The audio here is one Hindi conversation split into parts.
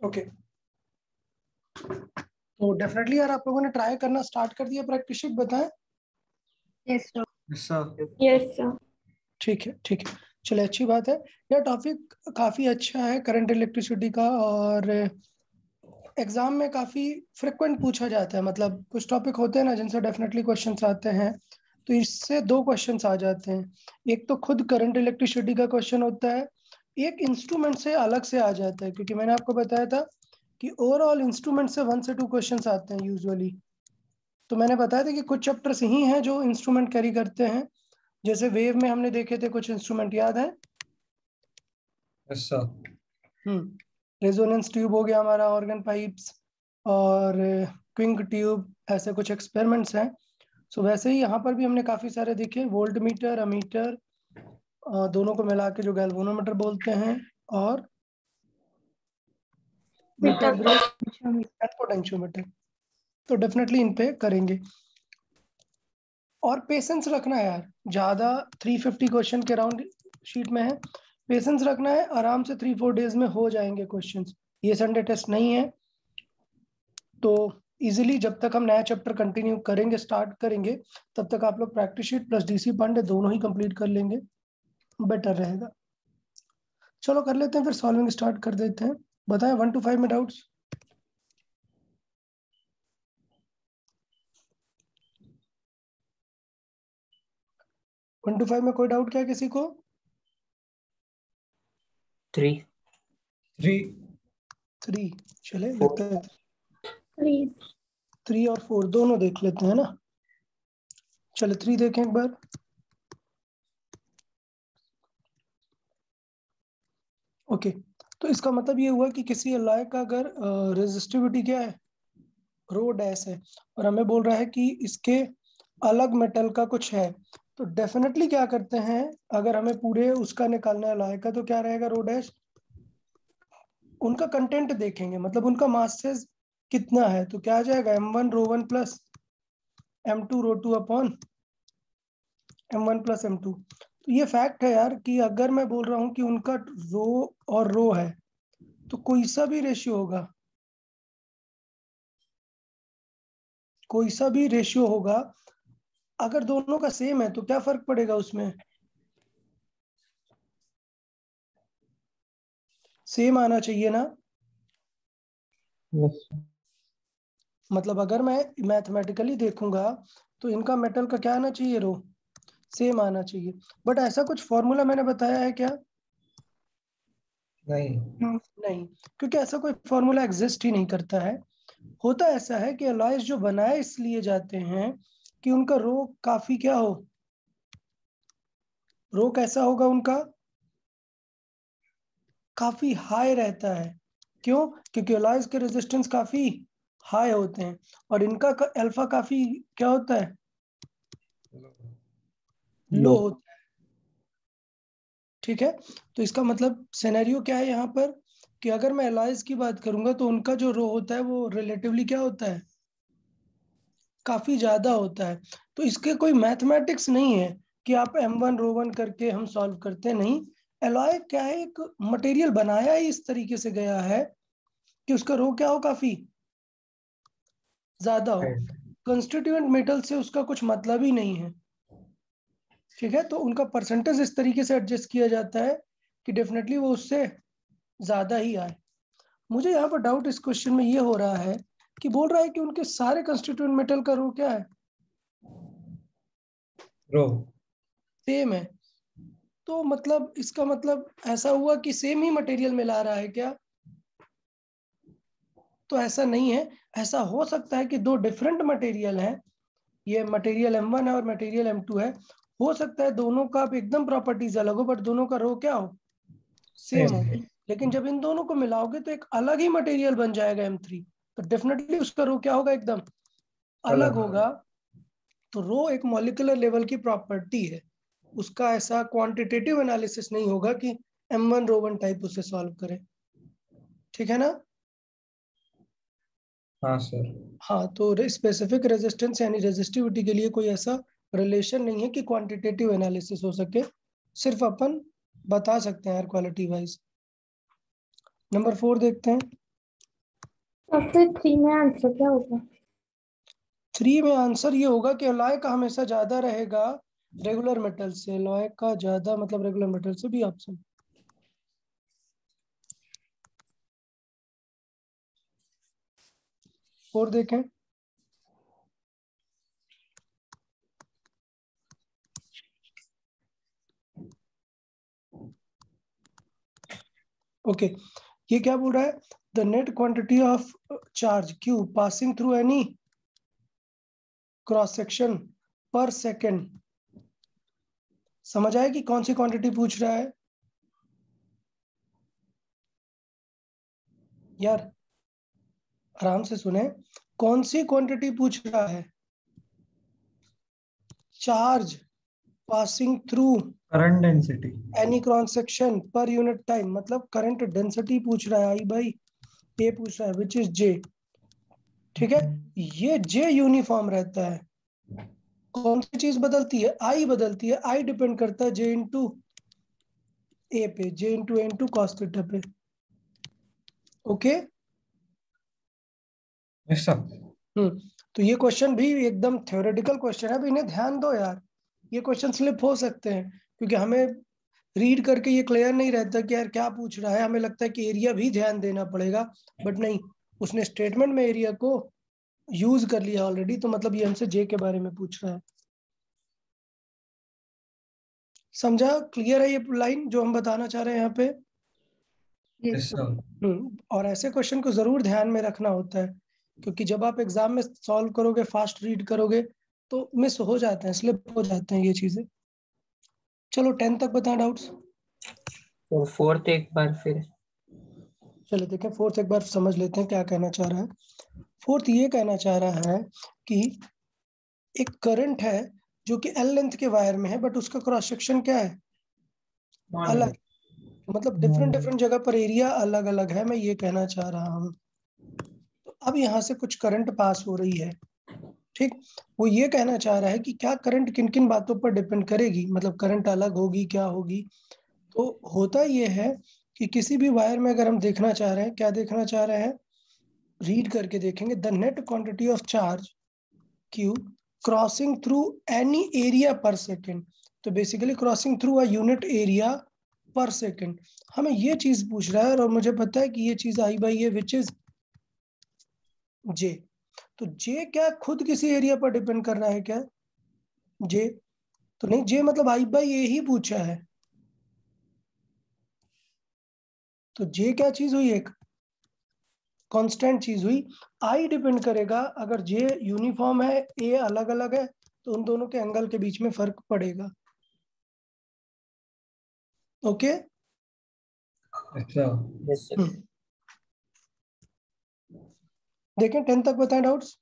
ओके, तो डेफिनेटली यार आप लोगों ने ट्राई करना स्टार्ट कर दिया, प्रैक्टिस शीट बताएं। Yes sir. Yes sir. Yes sir. ठीक है ठीक है, चलिए अच्छी बात है। यह टॉपिक काफ़ी अच्छा है करंट इलेक्ट्रिसिटी का, और एग्जाम में काफ़ी फ्रिक्वेंट पूछा जाता है। मतलब कुछ टॉपिक होते हैं ना जिनसे डेफिनेटली क्वेश्चंस आते हैं, तो इससे दो क्वेश्चंस आ जाते हैं। एक तो खुद करंट इलेक्ट्रिसिटी का क्वेश्चन होता है, एक इंस्ट्रूमेंट से अलग से आ जाता है, क्योंकि मैंने आपको बताया था कि ओवरऑल इंस्ट्रूमेंट से 1 से 2 क्वेश्चंस आते हैं यूजुअली। तो मैंने बताया था कि कुछ चैप्टर्स ही हैं जो इंस्ट्रूमेंट कैरी करते हैं, जैसे वेव में हमने देखे थे कुछ इंस्ट्रूमेंट, याद है? Yes sir. रेजोनेंस ट्यूब हो गया हमारा, ऑर्गन पाइप्स और क्विंक ट्यूब, ऐसे कुछ एक्सपेरिमेंट्स हैं। सो वैसे ही यहाँ पर भी हमने काफ़ी सारे देखे, वोल्ट मीटर, अमीटर, दोनों को मिला के जो गैल्वेनोमीटर बोलते हैं, और मीटर ग्रिड एंड पोटेंशियोमीटर। तो डेफिनेटली इन पे करेंगे, और पेशेंस रखना है यार। ज़्यादा 350 क्वेश्चन के राउंड शीट में है, पेशेंस रखना है, आराम से 3-4 डेज में हो जाएंगे क्वेश्चंस। ये संडे टेस्ट नहीं है, तो इजीली जब तक हम नया चैप्टर कंटिन्यू करेंगे, स्टार्ट करेंगे, तब तक आप लोग practice sheet plus DC Pandey दोनों ही कंप्लीट कर लेंगे, बेटर रहेगा। चलो कर लेते हैं, फिर सॉल्विंग स्टार्ट कर देते हैं। बताएं 1 to 5 में डाउट्स। वन टू फाइव में कोई डाउट क्या किसी को? 3 चले लगता है 3 3 और 4 दोनों देख लेते हैं ना। चलो 3 देखें एक बार। ओके, तो इसका मतलब ये हुआ कि किसी अलॉय का अगर रेजिस्टिविटी क्या है, रो डैश है, और हमें बोल रहा है कि इसके अलग मेटल का कुछ है, तो डेफिनेटली क्या करते हैं, अगर हमें पूरे उसका निकालना है अलॉय का, तो क्या रहेगा, रो डैश, उनका कंटेंट देखेंगे, मतलब उनका मास से कितना है, तो क्या आ जाएगा, m1 रो 1 प्लस m2 रो 2 अपॉन m1 प्लस m2। तो ये फैक्ट है यार कि अगर मैं बोल रहा हूं कि उनका रो और रो है, तो कोई सा भी रेशियो होगा, कोई सा भी रेशियो होगा, अगर दोनों का सेम है तो क्या फर्क पड़ेगा उसमें, सेम आना चाहिए ना। यस मतलब अगर मैं मैथमेटिकली देखूंगा तो इनका मेटल का क्या आना चाहिए, रो सेम आना चाहिए। बट ऐसा कुछ फॉर्मूला मैंने बताया है क्या? नहीं। नहीं, क्योंकि ऐसा कोई फॉर्मूला एग्जिस्ट ही नहीं करता है। होता ऐसा है कि अलॉयज जो बनाए इसलिए जाते हैं कि उनका रो काफी क्या हो, रो कैसा होगा उनका, काफी हाई रहता है। क्यों? क्योंकि अलॉयज के रेजिस्टेंस काफी हाई होते हैं, और इनका अल्फा काफी क्या होता है, लो लो होता है। ठीक है, तो इसका मतलब सिनेरियो क्या है यहाँ पर, कि अगर मैं अलॉयज की बात करूंगा तो उनका जो रो होता है वो रिलेटिवली क्या होता है, काफी ज्यादा होता है। तो इसके कोई मैथमेटिक्स नहीं है कि आप m1 रो 1 करके हम सॉल्व करते हैं, नहीं। एलॉय क्या है, एक मटेरियल बनाया ही इस तरीके से गया है कि उसका रो क्या हो, काफी ज्यादा हो। कंस्टिट्यूएंट मेटल से उसका कुछ मतलब ही नहीं है। ठीक है, तो उनका परसेंटेज इस तरीके से एडजस्ट किया जाता है कि डेफिनेटली वो उससे ज्यादा ही आए। मुझे यहाँ पर डाउट इस क्वेश्चन में ये हो रहा है कि बोल रहा है कि उनके सारे कंस्टिट्यूएंट मेटल का रो क्या है, रो सेम है। तो मतलब इसका मतलब ऐसा हुआ कि सेम ही मटेरियल मिला रहा है क्या? तो ऐसा नहीं है। ऐसा हो सकता है कि दो डिफरेंट मटेरियल हैं, ये मटेरियल m1 है और मटेरियल m2 है, हो सकता है दोनों का एकदम प्रॉपर्टीज अलग हो, बट दोनों का रो क्या हो, सेम हो। लेकिन जब इन दोनों को मिलाओगे तो एक अलग ही मटेरियल बन जाएगा m3, तो डेफिनेटली उसका रो क्या होगा, एकदम अलग होगा। तो रो एक मॉलिक्यूलर लेवल की प्रॉपर्टी है, उसका ऐसा क्वांटिटेटिव एनालिसिस नहीं होगा कि m1 रो 1 टाइप उसे सॉल्व करें। ठीक है ना? हाँ सर। हाँ, तो स्पेसिफिक रेजिस्टेंस यानी रेजिस्टिविटी के लिए कोई ऐसा रिलेशन नहीं है कि क्वांटिटेटिव एनालिसिस हो सके, सिर्फ अपन बता सकते हैं यार क्वालिटी वाइज। नंबर 4 देखते हैं। और फिर 3 में आंसर क्या होगा? 3 में आंसर ये होगा कि अलॉय का हमेशा ज्यादा रहेगा रेगुलर मेटल से, अलॉय का ज्यादा मतलब रेगुलर मेटल से, भी ऑप्शन। और देखें, ओके ये क्या बोल रहा है, the net quantity of charge Q passing through any cross section पर सेकेंड। समझ आया कि कौन सी क्वांटिटी पूछ रहा है यार, आराम से सुने, कौन सी क्वांटिटी पूछ रहा है, charge passing through current density. Any cross section per unit time, मतलब करंट डेंसिटी पूछ रहा है, आई भाई ये पूछ रहा है विच इज जे। ठीक है, ये जे यूनिफॉर्म रहता है, कौन सी चीज बदलती है, आई बदलती है, आई डिपेंड करता है जे इंटू ए पे, जे इंटू ए इंटू कॉस थीटा पे। Okay yes sir. तो ये क्वेश्चन भी एकदम थ्योरेटिकल क्वेश्चन है, अब इन्हें ध्यान दो यार, ये क्वेश्चन स्लिप हो सकते हैं क्योंकि हमें रीड करके ये क्लियर नहीं रहता कि यार क्या पूछ रहा है, हमें लगता है कि एरिया भी ध्यान देना पड़ेगा, बट नहीं, उसने स्टेटमेंट में एरिया को यूज कर लिया ऑलरेडी, तो मतलब ये हमसे जे के बारे में पूछ रहा है। समझा, क्लियर है ये लाइन जो हम बताना चाह रहे हैं यहाँ पे? Yes sir. और ऐसे क्वेश्चन को जरूर ध्यान में रखना होता है क्योंकि जब आप एग्जाम में सॉल्व करोगे, फास्ट रीड करोगे, तो मिस हो जाते हैं, स्लिप हो जाते हैं ये चीजें। चलो 10 तक बताएं डाउट्स। तो फोर्थ एक बार फिर। चलो देखें फोर्थ एक बार समझ लेते हैं क्या कहना चाह रहा है। फोर्थ ये कहना चाह रहा है कि एक करंट है जो कि एल लेंथ के वायर में है, बट उसका क्रॉस सेक्शन क्या है, अलग, मतलब डिफरेंट जगह पर एरिया अलग अलग है, मैं ये कहना चाह रहा हूँ। तो अब यहाँ से कुछ करंट पास हो रही है, ठीक, वो ये कहना चाह रहा है कि क्या करंट किन किन बातों पर डिपेंड करेगी, मतलब करंट अलग होगी क्या होगी। तो होता ये है कि किसी भी वायर में अगर हम देखना चाह रहे हैं, क्या देखना चाह रहे हैं, रीड करके देखेंगे, the net quantity of charge Q crossing through any area पर सेकेंड, तो basically crossing through a unit area पर सेकेंड, हमें ये चीज पूछ रहा है और मुझे पता है कि ये चीज आई बाई है विच इज जे। तो जे क्या खुद किसी एरिया पर डिपेंड कर रहा है क्या, जे तो नहीं, जे मतलब आई बाई ए ही पूछा है, तो जे क्या चीज हुई, एक कांस्टेंट चीज हुई। आई डिपेंड करेगा, अगर जे यूनिफॉर्म है ए अलग अलग है तो उन दोनों के एंगल के बीच में फर्क पड़ेगा। ओके अच्छा यस सर। देखें 10 तक बताएं डाउट्स।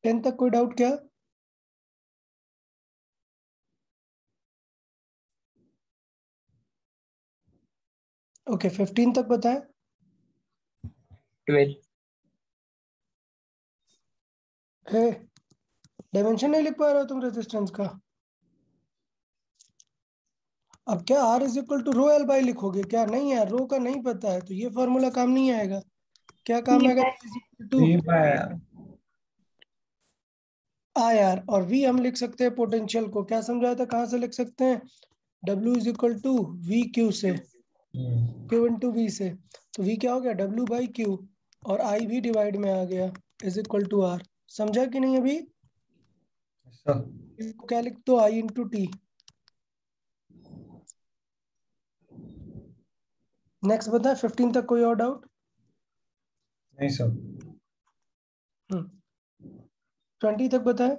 टेन तक कोई डाउट क्या? ओके 15 तक बताएं। 12। है डायमेंशन नहीं लिख पा रहे हो तुम रेजिस्टेंस का? अब क्या R is equal to rho L by लिखोगे क्या? नहीं यार, रो का नहीं पता है तो ये फॉर्मूला काम नहीं आएगा। क्या काम आएगा, टू ये पाया। आर, और V हम लिख सकते हैं पोटेंशियल को, क्या समझाया था, कहाँ से लिख सकते हैं, W is equal to V Q से, Q इंटू V से, तो V क्या हो गया, W बाई क्यू, और I भी डिवाइड में आ गया इज इक्वल टू R। समझा कि नहीं अभी? सर इसको क्या लिख दो, I इंटू टी। नेक्स्ट बताए 15 तक कोई और डाउट? नहीं सर। 20 तक बताए,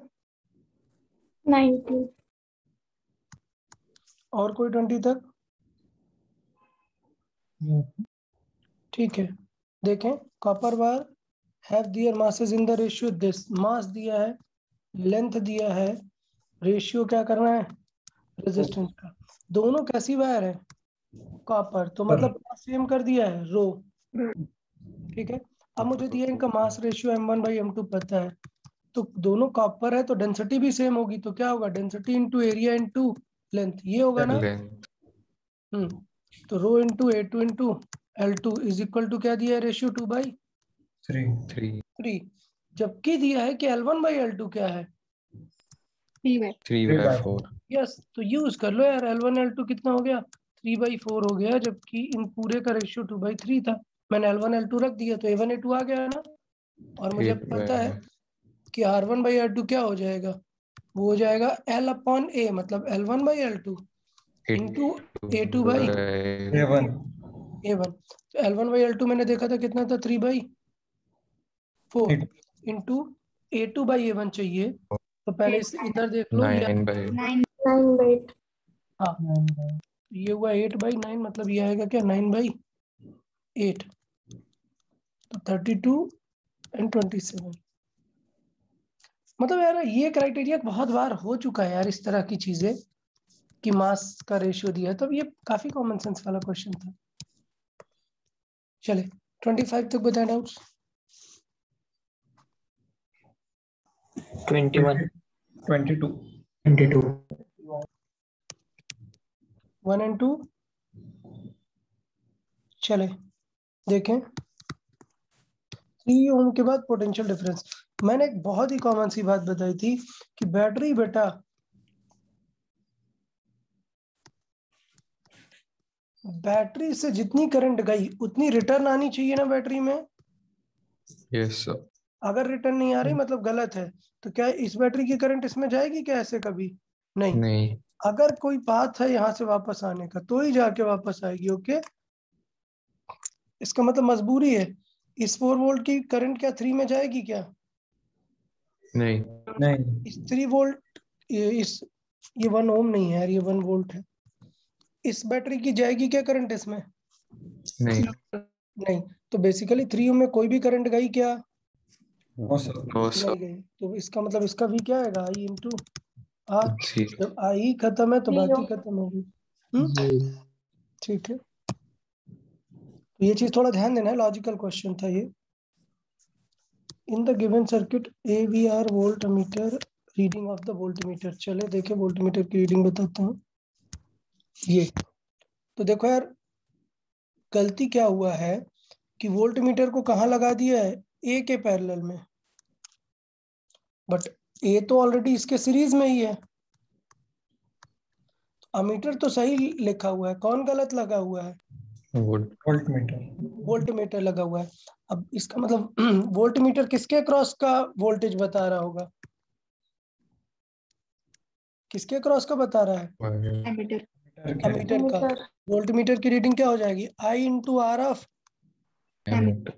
90। और कोई 20 तक? ठीक है, देखें, copper wire have their masses in the ratio this, mass दिया है, लेंथ दिया है, रेशियो क्या करना है, रेजिस्टेंस का, दोनों कैसी वायर है, कॉपर, तो मतलब सेम कर दिया है रो। ठीक है, अब मुझे दिया इनका मास रेशियो m1/m2 पता है, तो दोनों कॉपर है तो डेंसिटी भी सेम होगी, तो क्या होगा, density into area into length, ये होगा ना। तो rho into A2 into L2 is equal to क्या दिया है रेशियो 3 2/3, जबकि दिया है कि L1/L2 क्या है 3/4 यस। तो यूज कर लो यार, L1 L2 कितना हो गया 3/4 हो गया, जबकि इन पूरे का रेशियो 2/3 था। मैंने L1 L2 रख दिया तो A1 A2 आ गया ना। और मुझे पता है कि R1/R2 क्या हो जाएगा, वो हो जाएगा L/A, मतलब L1/L2 इंटू A2/A1। A1 तो L1/L2 मैंने देखा था कितना था 3/4 इंटू A2/A1 चाहिए। तो पहले इधर देख लो, या 9/8 हाँ ये हुआ 8/9, मतलब ये आएगा क्या 9/8, तो 32 and 27। मतलब यार ये क्राइटेरिया बहुत बार हो चुका है यार, इस तरह की चीजें कि मास का रेशियो दिया है, तो ये काफी कॉमन सेंस वाला क्वेश्चन था। चले 25 तक बताए डाउट्स। 21 22 22 1 and 2 चले देखें। 3 ओम के बाद पोटेंशियल डिफरेंस। मैंने एक बहुत ही कॉमन सी बात बताई थी कि बैटरी बेटा बैटरी से जितनी करंट गई उतनी रिटर्न आनी चाहिए ना बैटरी में। Yes sir. अगर रिटर्न नहीं आ रही मतलब गलत है, तो क्या इस बैटरी की करंट इसमें जाएगी क्या ऐसे कभी नहीं। नहीं अगर कोई पाथ है यहाँ से वापस आने का तो ही जाके वापस आएगी। ओके, इसका मतलब मजबूरी है। इस 4 वोल्ट की करंट क्या 3 में जाएगी क्या? नहीं नहीं इस 3 वोल्ट ये 1 ओम नहीं है यार, ये 1 वोल्ट है। इस बैटरी की जाएगी क्या करंट इसमें? नहीं नहीं। तो बेसिकली 3 ओम में कोई भी करंट गई क्या? No sir no sir. नहीं गई। तो इसका मतलब इसका भी क्या आएगा आई इंटू आर। जी जब आई खत्म है तो Zero. बाकी खत्म होगी। ठीक है, तो ये चीज थोड़ा ध्यान देना है, लॉजिकल क्वेश्चन था ये। In the given circuit AVR volt meter reading of the volt meter. चले देखे वोल्ट मीटर की रीडिंग बताता हूँ। ये तो देखो यार, गलती क्या हुआ है कि वोल्ट मीटर को कहाँ लगा दिया है ए के पैरेलल में, बट ए तो ऑलरेडी इसके सीरीज में ही है। अमीटर तो सही लिखा हुआ है, कौन गलत लगा हुआ है? वोल्ट मीटर वोल्ट मीटर लगा हुआ है। अब इसका मतलब वोल्ट मीटर किसके क्रॉस का वोल्टेज बता रहा होगा? किसके क्रॉस का बता रहा है? Emitter. अमीटर का। Emitter. वोल्ट मीटर की रीडिंग क्या हो जाएगी I into R of ammeter.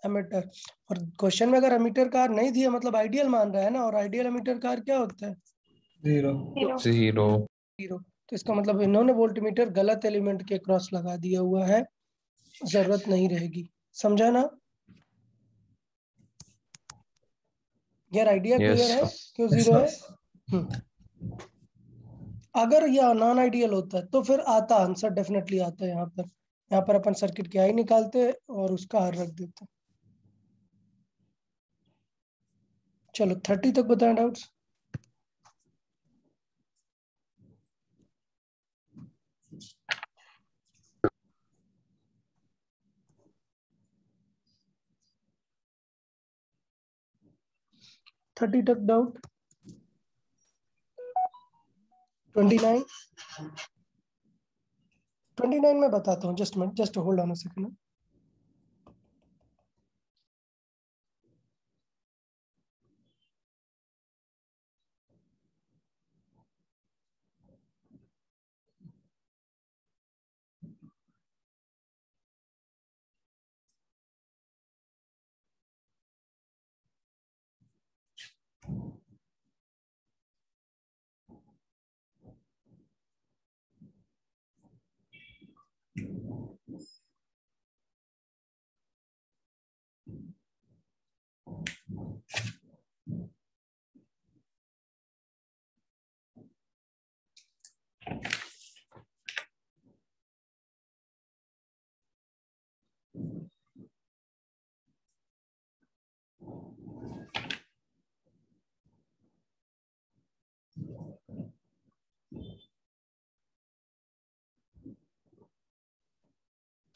Ammeter. और क्वेश्चन में अगर एमीटर का नहीं दिया मतलब आइडियल मान रहा है ना, और आइडियल एमीटर का क्या होता है 0 Zero. जीरो। 0। तो इसका मतलब इन्होंने वोल्ट मीटर गलत एलिमेंट के क्रॉस लगा दिया हुआ है, जरूरत नहीं रहेगी। समझा ना यार? आइडिया यस क्लियर है सर। क्यों Yes, 0 sir. है? अगर यह नॉन आइडियल होता तो फिर आता आंसर, डेफिनेटली आता है यहाँ पर। यहाँ पर अपन सर्किट की आई निकालते और उसका आर रख देते। चलो 30 तक बताएं डाउट्स। थर्टी तक डाउट। 29 29 में बताता हूँ, just hold on a second.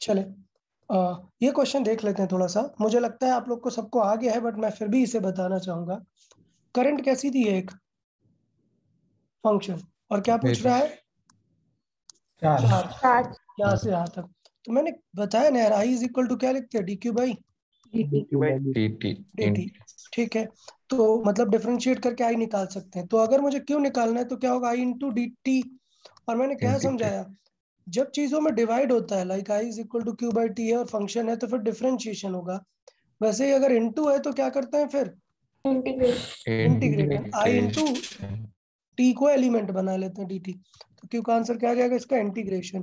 चले ये क्वेश्चन देख लेते हैं थोड़ा सा। मुझे लगता है आप लोग को सबको आ गया है, बट मैं फिर भी इसे बताना चाहूंगा। करंट कैसी दी है? एक फंक्शन, और क्या पूछ रहा है? चार्ज। चार्ज। चार्ज यहाँ से यहाँ तक। तो मैंने बताया ना यार, आई इज इक्वल टू क्या लिखते हैं? D Q by dt D T. ठीक है, तो मतलब डिफरेंशिएट करके आई निकाल सकते हैं। तो अगर मुझे क्यों निकालना है तो क्या होगा? आई इंटू डी टी। और मैंने क्या इंटीग्रेट समझाया? जब चीजों में डिवाइड होता है, like I is equal to Q by T है और फंक्शन है, तो फिर डिफरेंशिएशन होगा। वैसे ही अगर इनटू है तो क्या करते हैं फिर? इंटीग्रेट इंटीग्रेटेड आई इंटू इंटीग्रेशन टी को एलिमेंट बना लेते हैं डी टी। तो क्यू का आंसर क्या आ जाएगा इसका? इंटीग्रेशन।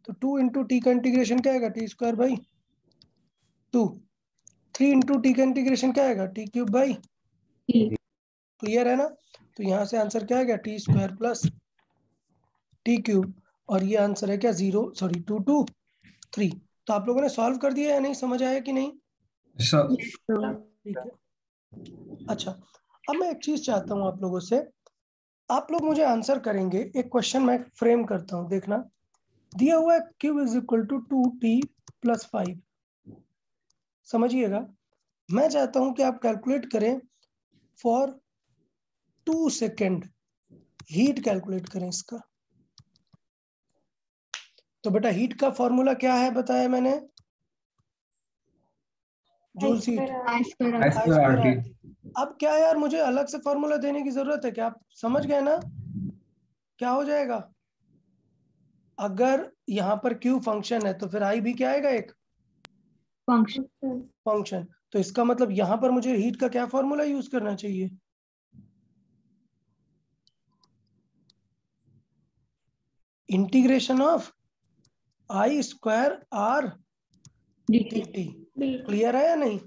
तो 2 इंटू टी का इंटीग्रेशन क्या आएगा? T square by 2। 3 into T का इंटीग्रेशन क्या आएगा? T cube by. क्लियर है ना? तो यहाँ से आंसर क्या आएगा? T square plus T cube. और ये आंसर है क्या? 2 2 3। तो आप लोगों ने सॉल्व कर दिया या नहीं? समझ आया कि नहीं? सब ठीक है। अच्छा, अब मैं एक चीज चाहता हूँ आप लोगों से। आप लोग मुझे आंसर करेंगे। एक क्वेश्चन मैं फ्रेम करता हूँ, देखना। दिया हुआ है cube is equal to 2t plus 5। समझिएगा, मैं चाहता हूं कि आप कैलकुलेट करें फॉर 2 सेकेंड, हीट कैलकुलेट करें इसका। तो बेटा हीट का फॉर्मूला क्या है बताया मैंने? Joule heat, I square I I square square R T. R. अब क्या यार, मुझे अलग से फॉर्मूला देने की जरूरत है क्या? आप समझ गए ना? क्या हो जाएगा? अगर यहाँ पर क्यू फंक्शन है तो फिर आई भी क्या आएगा? एक फंक्शन फंक्शन। तो इसका मतलब यहाँ पर मुझे हीट का क्या फॉर्मूला यूज करना चाहिए? Integration of I square R D T. Clear है या नहीं?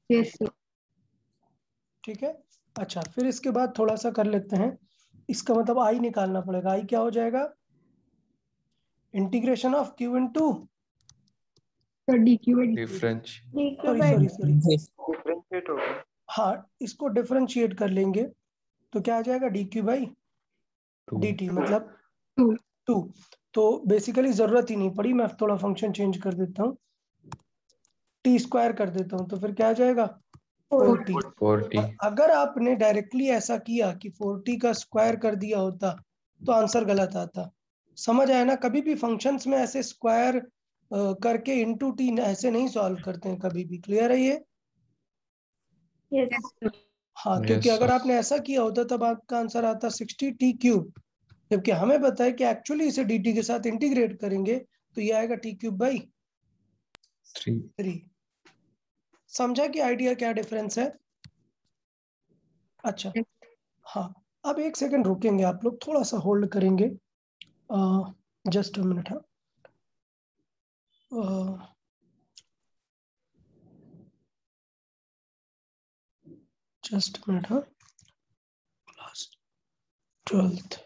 यस सर ठीक है। अच्छा, फिर इसके बाद थोड़ा सा कर लेते हैं। इसका मतलब आई निकालना पड़ेगा। आई क्या हो जाएगा? Integration of Q into, D Q difference sorry, हाँ, इसको डिफरेंशिएट कर लेंगे तो क्या आ जाएगा? D Q by D T, मतलब 2। तो बेसिकली जरूरत ही नहीं पड़ी, मैं थोड़ा फंक्शन चेंज कर देता हूँ, टी स्क्वायर कर देता हूँ, तो फिर क्या आ जाएगा? 4t। 40 और अगर आपने डायरेक्टली ऐसा किया कि 4t का स्क्वायर कर दिया होता तो आंसर गलत आता। समझ आया ना? कभी भी फंक्शंस में ऐसे स्क्वायर करके इंटू टी ऐसे नहीं सॉल्व करते हैं कभी भी। क्लियर है ये? यस हाँ, क्योंकि यस अगर सर आपने ऐसा किया होता तब आपका आंसर आता 60t क्यूब। जबकि हमें पता है कि एक्चुअली इसे dt के साथ इंटीग्रेट करेंगे तो ये आएगा t क्यूब बाई 3 3। समझा कि आइडिया क्या डिफरेंस है? अच्छा, हाँ, अब एक सेकंड रुकेंगे आप लोग, थोड़ा सा होल्ड करेंगे। Just a minute. हाँ, जस्ट अ मिनट। हाँ, क्लास 12th।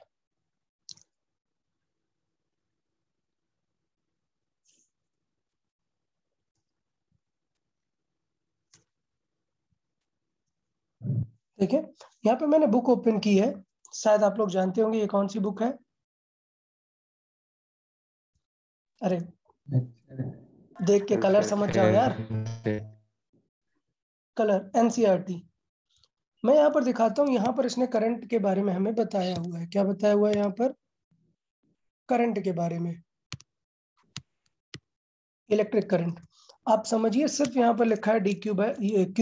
देखिए, यहाँ पे मैंने बुक ओपन की है। शायद आप लोग जानते होंगे ये कौन सी बुक है। अरे, देख के कलर समझ जाओ यार। Colour NCERT. मैं यहाँ पर दिखाता हूँ। यहाँ पर इसने करंट के बारे में हमें बताया हुआ है। क्या बताया हुआ है यहाँ पर? करंट के बारे में, इलेक्ट्रिक करंट। आप समझिए, सिर्फ यहाँ पर लिखा है डी क्यू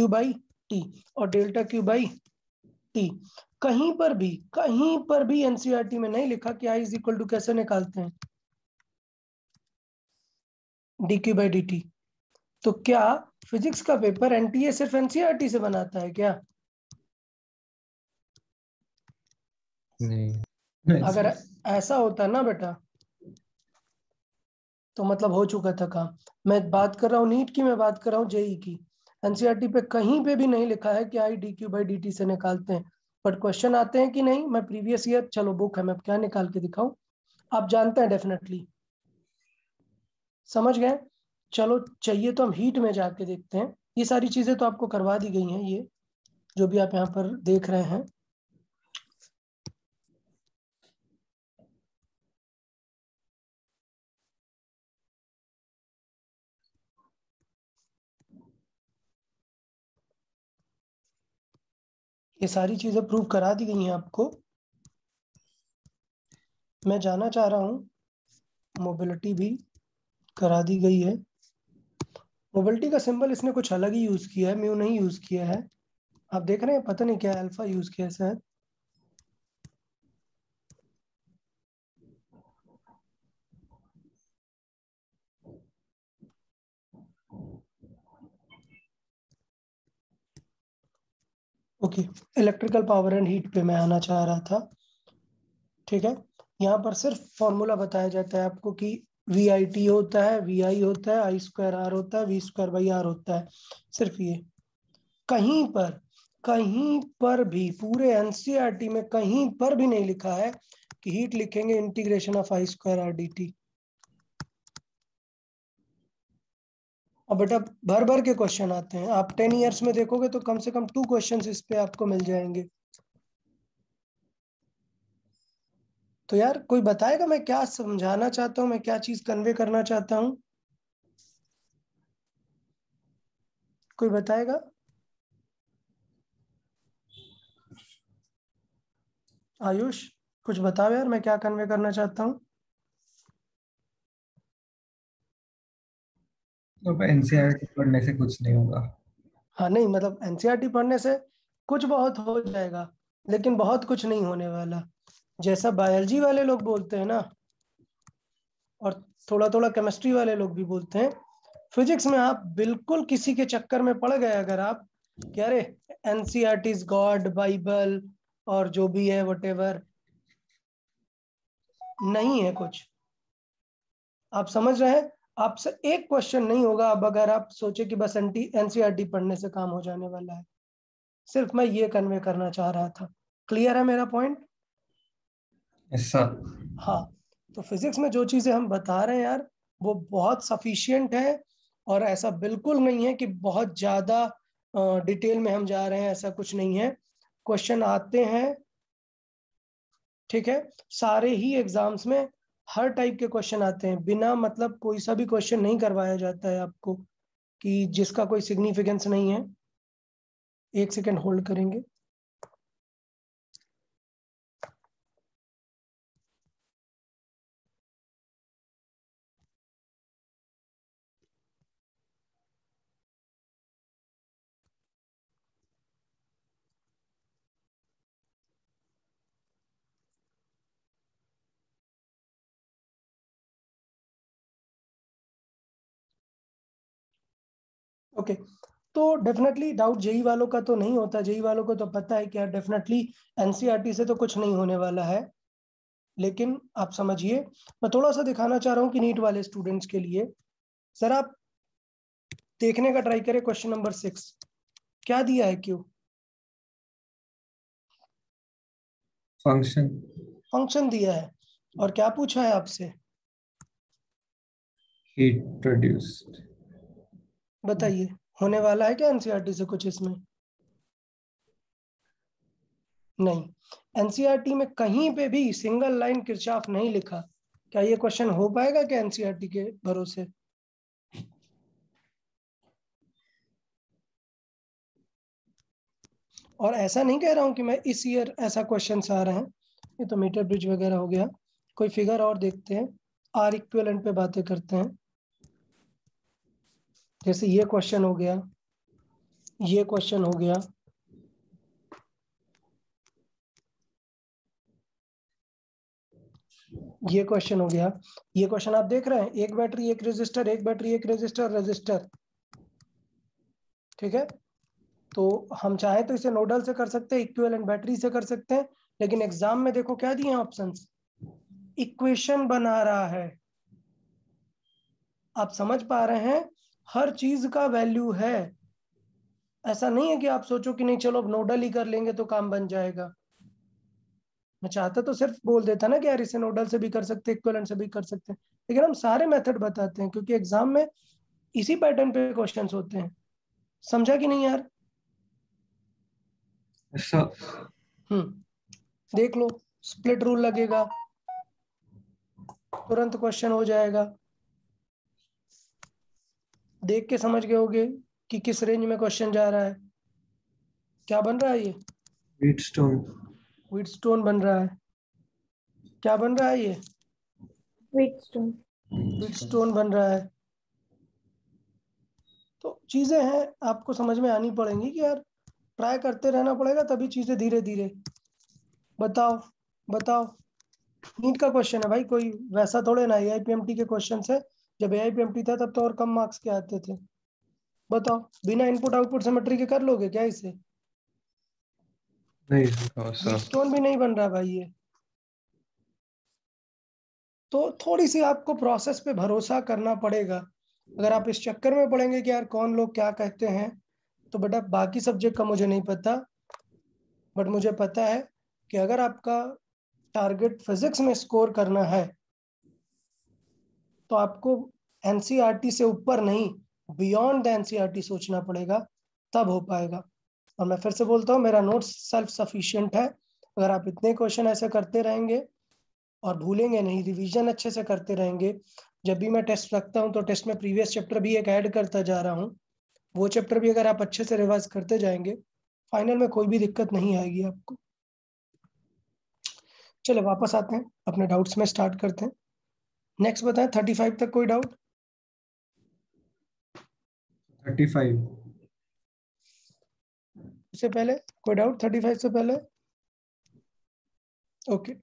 बाई टी और डेल्टा क्यू बाई टी। कहीं पर भी एनसीईआरटी में नहीं लिखा कि आई इज इक्वल टू कैसे निकालते हैं, D Q by D T. तो क्या फिजिक्स का पेपर एनटीए सिर्फ एनसीईआरटी से बनाता है क्या? नहीं अगर ऐसा होता ना बेटा तो मतलब हो चुका था काम। मैं बात कर रहा हूँ नीट की, मैं बात कर रहा हूँ जेई की। एनसीईआरटी पे कहीं पे भी नहीं लिखा है कि I D Q by D T से निकालते हैं। बट क्वेश्चन आते हैं कि नहीं? मैं प्रीवियस ईयर, चलो बुक है, मैं क्या निकाल के दिखाऊं? आप जानते हैं डेफिनेटली। समझ गए? चलो, चाहिए तो हम हीट में जाके देखते हैं। ये सारी चीजें तो आपको करवा दी गई हैं, ये जो भी आप यहाँ पर देख रहे हैं। ये सारी चीजें प्रूव करा दी गई हैं आपको। मैं जाना चाह रहा हूँ, मोबिलिटी भी करा दी गई है। मोबिलिटी का सिंबल इसने कुछ अलग ही यूज किया है, म्यू नहीं यूज किया है। आप देख रहे हैं, पता नहीं क्या अल्फा यूज किया है शायद। Okay, electrical power and heat पे मैं आना चाह रहा था। ठीक है, यहाँ पर सिर्फ फॉर्मूला बताया जाता है आपको कि वी आई टी होता है, वी आई होता है, आई स्क्वायर आर होता है, वी स्क्वायर बाई आर होता है। सिर्फ ये, कहीं पर भी पूरे एनसीईआरटी में कहीं पर भी नहीं लिखा है कि हीट लिखेंगे integration of I square R D T. और बेटा भर भर के क्वेश्चन आते हैं, आप 10 इयर्स में देखोगे तो कम से कम 2 क्वेश्चंस इस पे आपको मिल जाएंगे। तो यार कोई बताएगा मैं क्या समझाना चाहता हूँ, मैं क्या चीज कन्वे करना चाहता हूँ? कोई बताएगा? आयुष कुछ बताओ यार, मैं क्या कन्वे करना चाहता हूँ। तो एनसीईआरटी पढ़ने से कुछ नहीं होगा। हाँ नहीं, मतलब एनसीईआरटी पढ़ने से कुछ बहुत हो जाएगा, लेकिन बहुत कुछ नहीं होने वाला। जैसा बायोलॉजी वाले लोग बोलते हैं ना, और थोड़ा थोड़ा केमिस्ट्री वाले लोग भी बोलते हैं, फिजिक्स में आप बिल्कुल किसी के चक्कर में पड़ गए अगर आप कि अरे एनसीईआरटी इज गॉड, बाइबल और जो भी है वटेवर, नहीं है कुछ। आप समझ रहे हैं? आपसे एक क्वेश्चन नहीं होगा अब अगर आप सोचे कि बस एनसीईआरटी पढ़ने से काम हो जाने वाला है। सिर्फ मैं ये कन्वे करना चाह रहा था। क्लियर है मेरा पॉइंट? Yes sir. हाँ, तो फिजिक्स में जो चीजें हम बता रहे हैं यार, वो बहुत सफिशिएंट है। और ऐसा बिल्कुल नहीं है कि बहुत ज्यादा डिटेल में हम जा रहे हैं, ऐसा कुछ नहीं है। क्वेश्चन आते हैं, ठीक है, सारे ही एग्जाम्स में हर टाइप के क्वेश्चन आते हैं। बिना मतलब कोई सा भी क्वेश्चन नहीं करवाया जाता है आपको कि जिसका कोई सिग्निफिकेंस नहीं है। एक सेकेंड होल्ड करेंगे। ओके, तो डेफिनेटली डाउट जेई वालों का तो नहीं होता। जेई वालों को तो पता है कि यार डेफिनेटली एनसीईआरटी से तो कुछ नहीं होने वाला है। लेकिन आप समझिए, मैं थोड़ा सा दिखाना चाह रहा हूँ कि नीट वाले स्टूडेंट्स के लिए। सर आप देखने का ट्राई करें, क्वेश्चन नंबर 6 क्या दिया है? क्यों? फंक्शन। फंक्शन दिया है, और क्या पूछा है आपसे? Heat produced. बताइए, होने वाला है क्या एनसीईआरटी से कुछ इसमें? नहीं, एनसीईआरटी में कहीं पे भी सिंगल लाइन किरचॉफ नहीं लिखा। क्या ये क्वेश्चन हो पाएगा क्या एनसीईआरटी के भरोसे? और ऐसा नहीं कह रहा हूं कि मैं इस ईयर ऐसा क्वेश्चन आ रहे हैं, ये तो मीटर ब्रिज वगैरह हो गया। कोई फिगर और देखते हैं, आर इक्विवेलेंट पे बातें करते हैं। जैसे ये क्वेश्चन हो गया, ये क्वेश्चन हो गया, ये क्वेश्चन हो गया। ये क्वेश्चन आप देख रहे हैं, एक बैटरी एक रेजिस्टर, एक बैटरी एक रेजिस्टर, रेजिस्टर। ठीक है, तो हम चाहे तो इसे नोडल से कर सकते हैं, इक्विवेलेंट बैटरी से कर सकते हैं। लेकिन एग्जाम में देखो क्या दिए हैं ऑप्शंस, इक्वेशन बना रहा है। आप समझ पा रहे हैं, हर चीज का वैल्यू है। ऐसा नहीं है कि आप सोचो कि नहीं चलो अब नोडल ही कर लेंगे तो काम बन जाएगा। मैं चाहता तो सिर्फ बोल देता ना कि यार इसे नोडल से भी कर सकते हैं, इक्विवेलेंट से भी कर सकते हैं, लेकिन हम सारे मेथड बताते हैं क्योंकि एग्जाम में इसी पैटर्न पे क्वेश्चंस होते हैं। समझा कि नहीं यार? Yes sir. देख लो, स्प्लिट रूल लगेगा, तुरंत क्वेश्चन हो जाएगा। देख के समझ गए होगे कि किस रेंज में क्वेश्चन जा रहा है। क्या बन रहा है ये? Wheatstone. व्हीटस्टोन बन रहा है। क्या बन रहा है ये? Wheatstone. व्हीटस्टोन बन रहा है। तो चीजें हैं, आपको समझ में आनी पड़ेंगी कि यार ट्राई करते रहना पड़ेगा, तभी चीजें धीरे धीरे। बताओ बताओ। नीट का क्वेश्चन है भाई, कोई वैसा थोड़े ना AIPMT के क्वेश्चन है। जब AIPMT था तब तो और कम मार्क्स के आते थे। बताओ, बिना इनपुट आउटपुट सिमेट्री के कर लोगे क्या इसे? नहीं हाँ सर। व्हीटस्टोन भी नहीं बन रहा भाई ये। तो थोड़ी सी आपको प्रोसेस पे भरोसा करना पड़ेगा। अगर आप इस चक्कर में पड़ेंगे कि यार कौन लोग क्या कहते हैं, तो बेटा बाकी सब्जेक्ट का मुझे नहीं पता, बट मुझे पता है कि अगर आपका टारगेट फिजिक्स में स्कोर करना है तो आपको NCERT से ऊपर नहीं, बियॉन्ड द NCERT सोचना पड़ेगा, तब हो पाएगा। और मैं फिर से बोलता हूँ, मेरा नोट्स सेल्फ सफिशिएंट है। अगर आप इतने क्वेश्चन ऐसे करते रहेंगे और भूलेंगे नहीं, रिवीजन अच्छे से करते रहेंगे, जब भी मैं टेस्ट रखता हूँ तो टेस्ट में प्रीवियस चैप्टर भी एक ऐड करता जा रहा हूँ, वो चैप्टर भी अगर आप अच्छे से रिवाइज करते जाएंगे, फाइनल में कोई भी दिक्कत नहीं आएगी आपको। चलो वापस आते हैं अपने डाउट्स में, स्टार्ट करते हैं। नेक्स्ट बताएं, 35 तक कोई डाउट? 35. उससे पहले कोई डाउट 35 से पहले? ओके,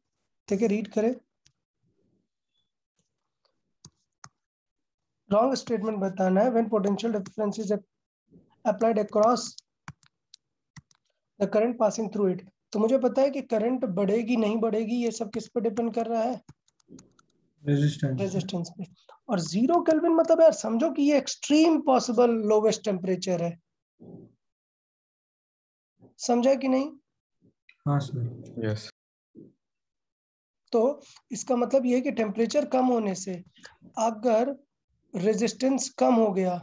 ठीक है, रीड करें। रॉन्ग स्टेटमेंट बताना है। When potential difference is applied across the current passing through it. तो मुझे पता है कि करंट बढ़ेगी नहीं बढ़ेगी ये सब किस पे डिपेंड कर रहा है? Resistance. रेजिस्टेंस पे। और 0 केल्विन मतलब यार समझो कि ये एक्सट्रीम पॉसिबल लोवेस्ट टेम्परेचर है। समझा कि नहीं? हाँ सर. यस। तो इसका मतलब ये है कि टेम्परेचर कम होने से अगर रेजिस्टेंस कम हो गया,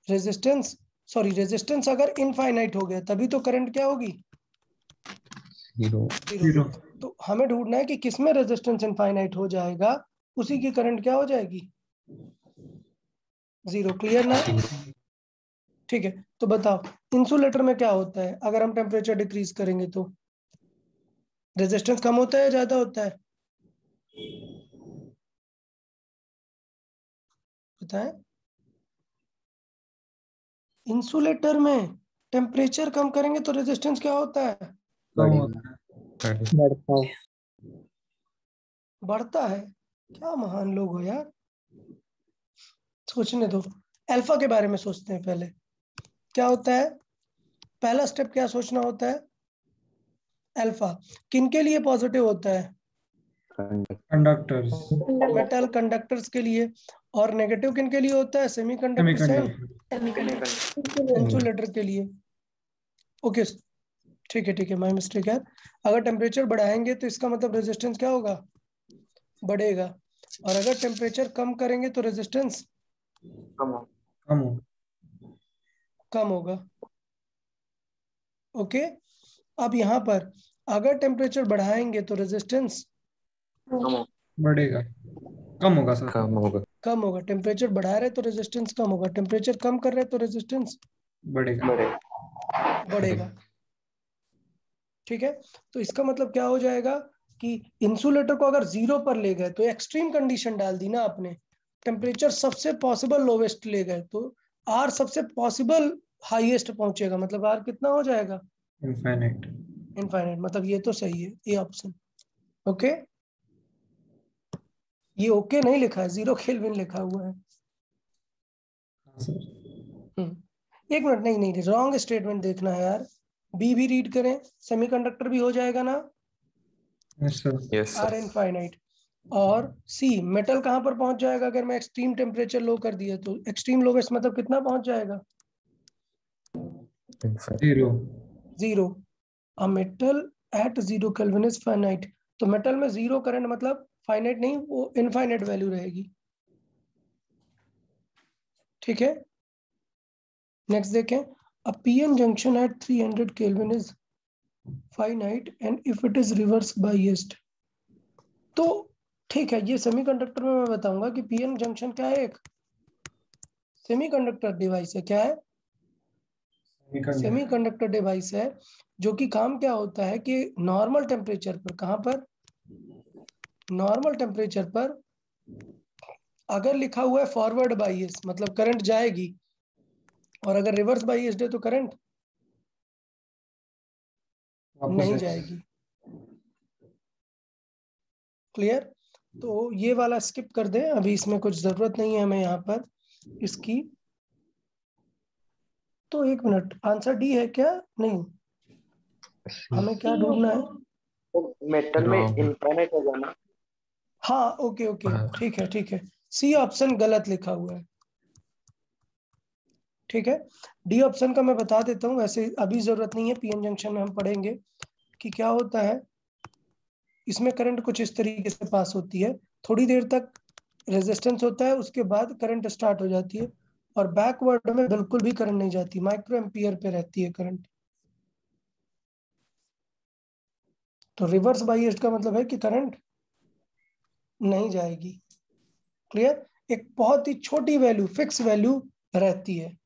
रेजिस्टेंस अगर इनफाइनाइट हो गया, तभी तो करंट क्या होगी? 0. 0. तो हमें ढूंढना है कि किसमें रेजिस्टेंस इनफाइनाइट हो जाएगा, उसी की करंट क्या हो जाएगी? 0। क्लियर ना? ठीक है, तो बताओ इंसुलेटर में क्या होता है अगर हम टेम्परेचर डिक्रीज करेंगे तो? रेजिस्टेंस कम होता है या ज्यादा होता है? बताएं। इंसुलेटर में टेम्परेचर कम करेंगे तो रेजिस्टेंस क्या होता है? कम होता है. बढ़ता है। बढ़ता है। क्या महान लोग हो यार, सोचने दो। अल्फा के बारे में सोचते हैं पहले। क्या होता है? पहला स्टेप क्या सोचना होता है? अल्फा किन के लिए पॉजिटिव होता है? Conductors. मेटल कंडक्टर्स के लिए। और नेगेटिव किन के लिए होता है? Semiconductors and Semiconductor. इंसुलेटर के लिए। ओके, ठीक है, माय मिस्टेक है। अगर टेम्परेचर बढ़ाएंगे तो इसका मतलब रेजिस्टेंस क्या होगा? बढ़ेगा। और अगर टेम्परेचर कम करेंगे तो रेजिस्टेंस कम हो. कम होगा। ओके, अब यहाँ पर अगर टेम्परेचर बढ़ाएंगे तो रेजिस्टेंस बढ़ेगा. कम होगा सर. कम होगा। कम होगा। टेम्परेचर बढ़ा रहे तो रेजिस्टेंस कम होगा, टेम्परेचर कम कर रहे तो रेजिस्टेंस बढ़ेगा. बढ़ेगा। ठीक है, तो इसका मतलब क्या हो जाएगा कि इंसुलेटर को अगर 0 पर ले गए तो एक्सट्रीम कंडीशन डाल दी ना आपने, टेम्परेचर सबसे पॉसिबल लोवेस्ट ले गए तो आर सबसे पॉसिबल हाईएस्ट पहुंचेगा, मतलब आर कितना हो जाएगा? Infinite. इनफाइनाइट। मतलब ये तो सही है, ए ऑप्शन। ओके, ये ओके नहीं लिखा है, 0 केल्विन लिखा हुआ है। हाँ सर. एक मिनट, नहीं, रॉन्ग स्टेटमेंट देखना है यार। बी भी रीड करें, सेमीकंडक्टर भी हो जाएगा ना? Yes sir. Yes R sir. Infinite. और सी मेटल कहां पर पहुंच जाएगा अगर मैं एक्सट्रीम टेम्परेचर लो कर दिया तो? एक्सट्रीम लोवेस्ट मतलब कितना पहुंच जाएगा? 0. 0। A metal at 0 kelvin is finite. तो मेटल में 0 करंट मतलब फाइनाइट नहीं, वो इनफाइनाइट वैल्यू रहेगी। ठीक है, नेक्स्ट देखें। A PN junction at 300 kelvin is finite and if it is reverse biased. तो ठीक है, ये सेमीकंडक्टर में मैं बताऊंगा कि पीएन जंक्शन क्या है? एक सेमीकंडक्टर डिवाइस है। क्या है? सेमीकंडक्टर डिवाइस है जो कि काम क्या होता है कि नॉर्मल टेम्परेचर पर, कहाँ पर, नॉर्मल टेम्परेचर पर अगर लिखा हुआ है फॉरवर्ड बाइस मतलब करंट जाएगी, और अगर रिवर्स बाइस्ड है तो करंट नहीं जाएगी। क्लियर? तो ये वाला स्किप कर दें, अभी इसमें कुछ जरूरत नहीं है हमें यहाँ पर इसकी। तो एक मिनट, आंसर डी है क्या? नहीं, हमें क्या ढूंढना है? मेटल में Wrong. इनफाइनाइट होगा ना? हाँ ओके ओके, हाँ। ठीक है ठीक है, सी ऑप्शन गलत लिखा हुआ है। ठीक है, डी ऑप्शन का मैं बता देता हूँ, वैसे अभी जरूरत नहीं है, पीएन जंक्शन में हम पढ़ेंगे कि क्या होता है। इसमें करंट कुछ इस तरीके से पास होती है, थोड़ी देर तक रेजिस्टेंस होता है, उसके बाद करंट स्टार्ट हो जाती है, और बैकवर्ड में बिल्कुल भी करंट नहीं जाती, माइक्रो एम्पियर पे रहती है करंट। तो रिवर्स बाइस्ड का मतलब है कि करंट नहीं जाएगी। क्लियर? एक बहुत ही छोटी वैल्यू, फिक्स वैल्यू रहती है।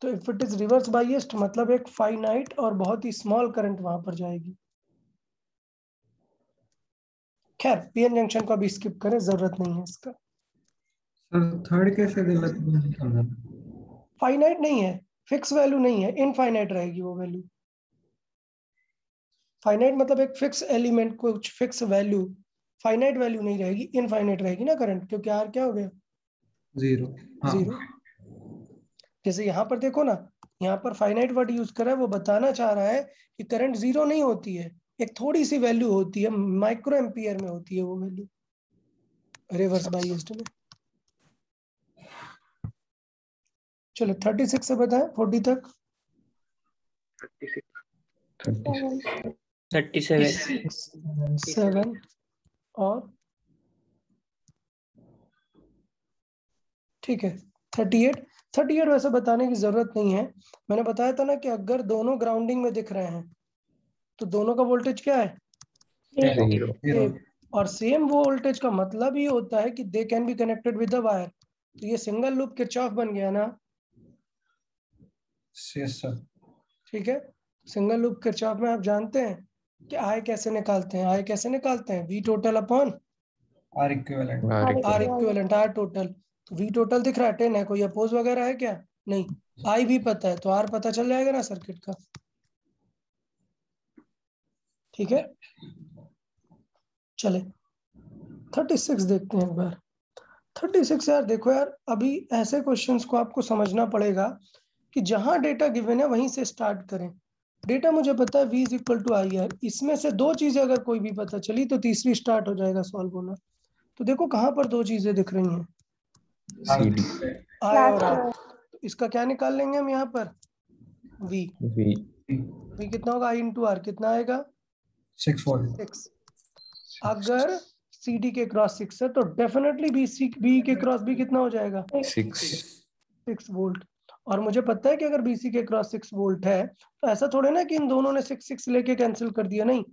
तो if it is reverse biased मतलब एक फाइनाइट और बहुत ही स्मॉल करंट वहां पर जाएगी। खैर पीएन जंक्शन को अभी स्किप करें, जरूरत नहीं है इसका। सर थर्ड कैसे गलत नहीं समझा? फाइनाइट नहीं है, फिक्स वैल्यू नहीं है, इनफाइनाइट रहेगी वो वैल्यू। फाइनाइट मतलब एक फिक्स एलिमेंट, कुछ फिक्स वैल्यू, फाइनाइट वैल्यू नहीं रहेगी, इनफाइनाइट रहेगी ना करंट, क्योंकि आर क्या हो गया? जीरो। हाँ जीरो। जैसे यहाँ पर देखो ना, यहाँ पर फाइनाइट वर्ड यूज करा है, वो बताना चाह रहा है कि करंट जीरो नहीं होती है, एक थोड़ी सी वैल्यू होती है, माइक्रो एम्पियर में होती है वो वैल्यू रिवर्स बाइस्ड में। चलो 36 से बताएं 40 तक। 37 7 और ठीक है 38। 38 वैसे बताने की जरूरत नहीं है, मैंने बताया था ना कि अगर दोनों ग्राउंडिंग में दिख रहे हैं तो दोनों का वोल्टेज क्या है? Zero. जीरो। और सेम वो वोल्टेज का मतलब ही होता है कि they can be connected with the wire. तो ये सिंगल लूप किरचॉफ बन गया ना? Yes sir. ठीक है, सिंगल लूप किरचॉफ में आप जानते हैं कि आई कैसे निकालते हैं? आई कैसे निकालते हैं? V total upon R equivalent. R equivalent, R total. तो वी टोटल दिख रहा है 10 है, कोई अपोज वगैरह है क्या? नहीं। आई भी पता है तो आर पता चल जाएगा ना सर्किट का। ठीक है, चले 36 देखते हैं एक बार। 36 यार देखो यार, अभी ऐसे क्वेश्चंस को आपको समझना पड़ेगा कि जहां डेटा गिवन है वहीं से स्टार्ट करें। डेटा मुझे पता है v is equal to I R, इसमें से दो चीजें अगर कोई भी पता चली तो तीसरी स्टार्ट हो जाएगा सॉल्व होना। तो देखो कहाँ पर दो चीजें दिख रही हैं, CD. आई और Last आर। row. तो इसका क्या निकाल लेंगे हम यहाँ पर? v। V. v कितना होगा? आई इंटू आर कितना आएगा? 6 वोल्ट। 6। अगर सी डी के क्रॉस 6 है तो डेफिनेटली बी के क्रॉस भी कितना हो जाएगा? 6. 6 वोल्ट। और मुझे पता है कि अगर बीसी के क्रॉस 6 वोल्ट है तो ऐसा थोड़े ना कि इन दोनों ने 6 लेके कैंसिल कर दिया, नहीं।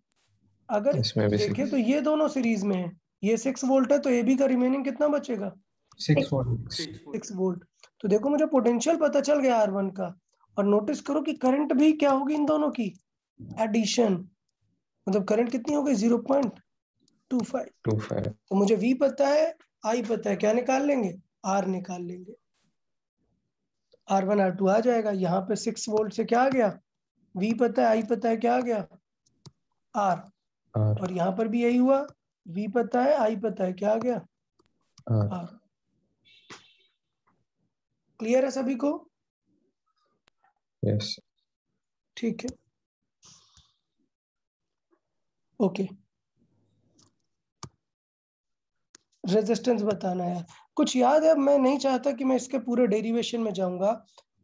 अगर इसमें भी देखें 6. तो ये दोनों सीरीज में है, ये 6 वोल्ट है तो ए बी का रिमेनिंग कितना बचेगा? 6 वोल्ट। 6 वोल्ट। तो देखो मुझे पोटेंशियल पता चल गया R1 का, और नोटिस करो कि करंट भी क्या होगी इन दोनों की? एडिशन। मतलब करंट कितनी हो गई? 0.25। 25. तो मुझे V पता है, I पता है, क्या निकाल लेंगे? R निकाल लेंगे। R1 R2 आ जाएगा, यहाँ पे 6 वोल्ट से क्या आ गया? V पता है, I पता है, क्या आ गया? R। R. और यहाँ पर भी यही हुआ, V पता है, I पता है, क्या आ गया? R. R। क्लियर है सभी को? Yes. ठीक है, ओके। रेजिस्टेंस बताना है, कुछ याद है? मैं नहीं चाहता कि मैं इसके पूरे डेरिवेशन में जाऊंगा।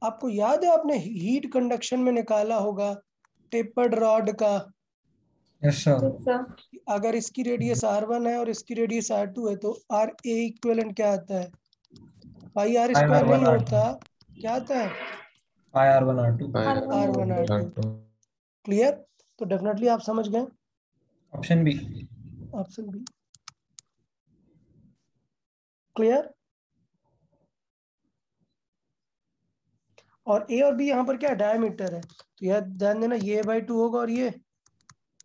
आपको याद है आपने हीट कंडक्शन में निकाला होगा टेपर्ड रॉड का? Yes sir. Yes, sir. अगर इसकी रेडियस R1 है और इसकी रेडियस R2 है तो आर ए इक्विवेलेंट क्या आता है? पाई आर स्क्वायर नहीं होता, क्या आता है? पाई R1 R2। R1 R2। R2. Clear? तो डेफिनेटली आप समझ गए। Option B. Option B clear. और ए और बी यहाँ पर क्या डायमीटर है, तो यह ध्यान देना ये बाई 2 होगा और ये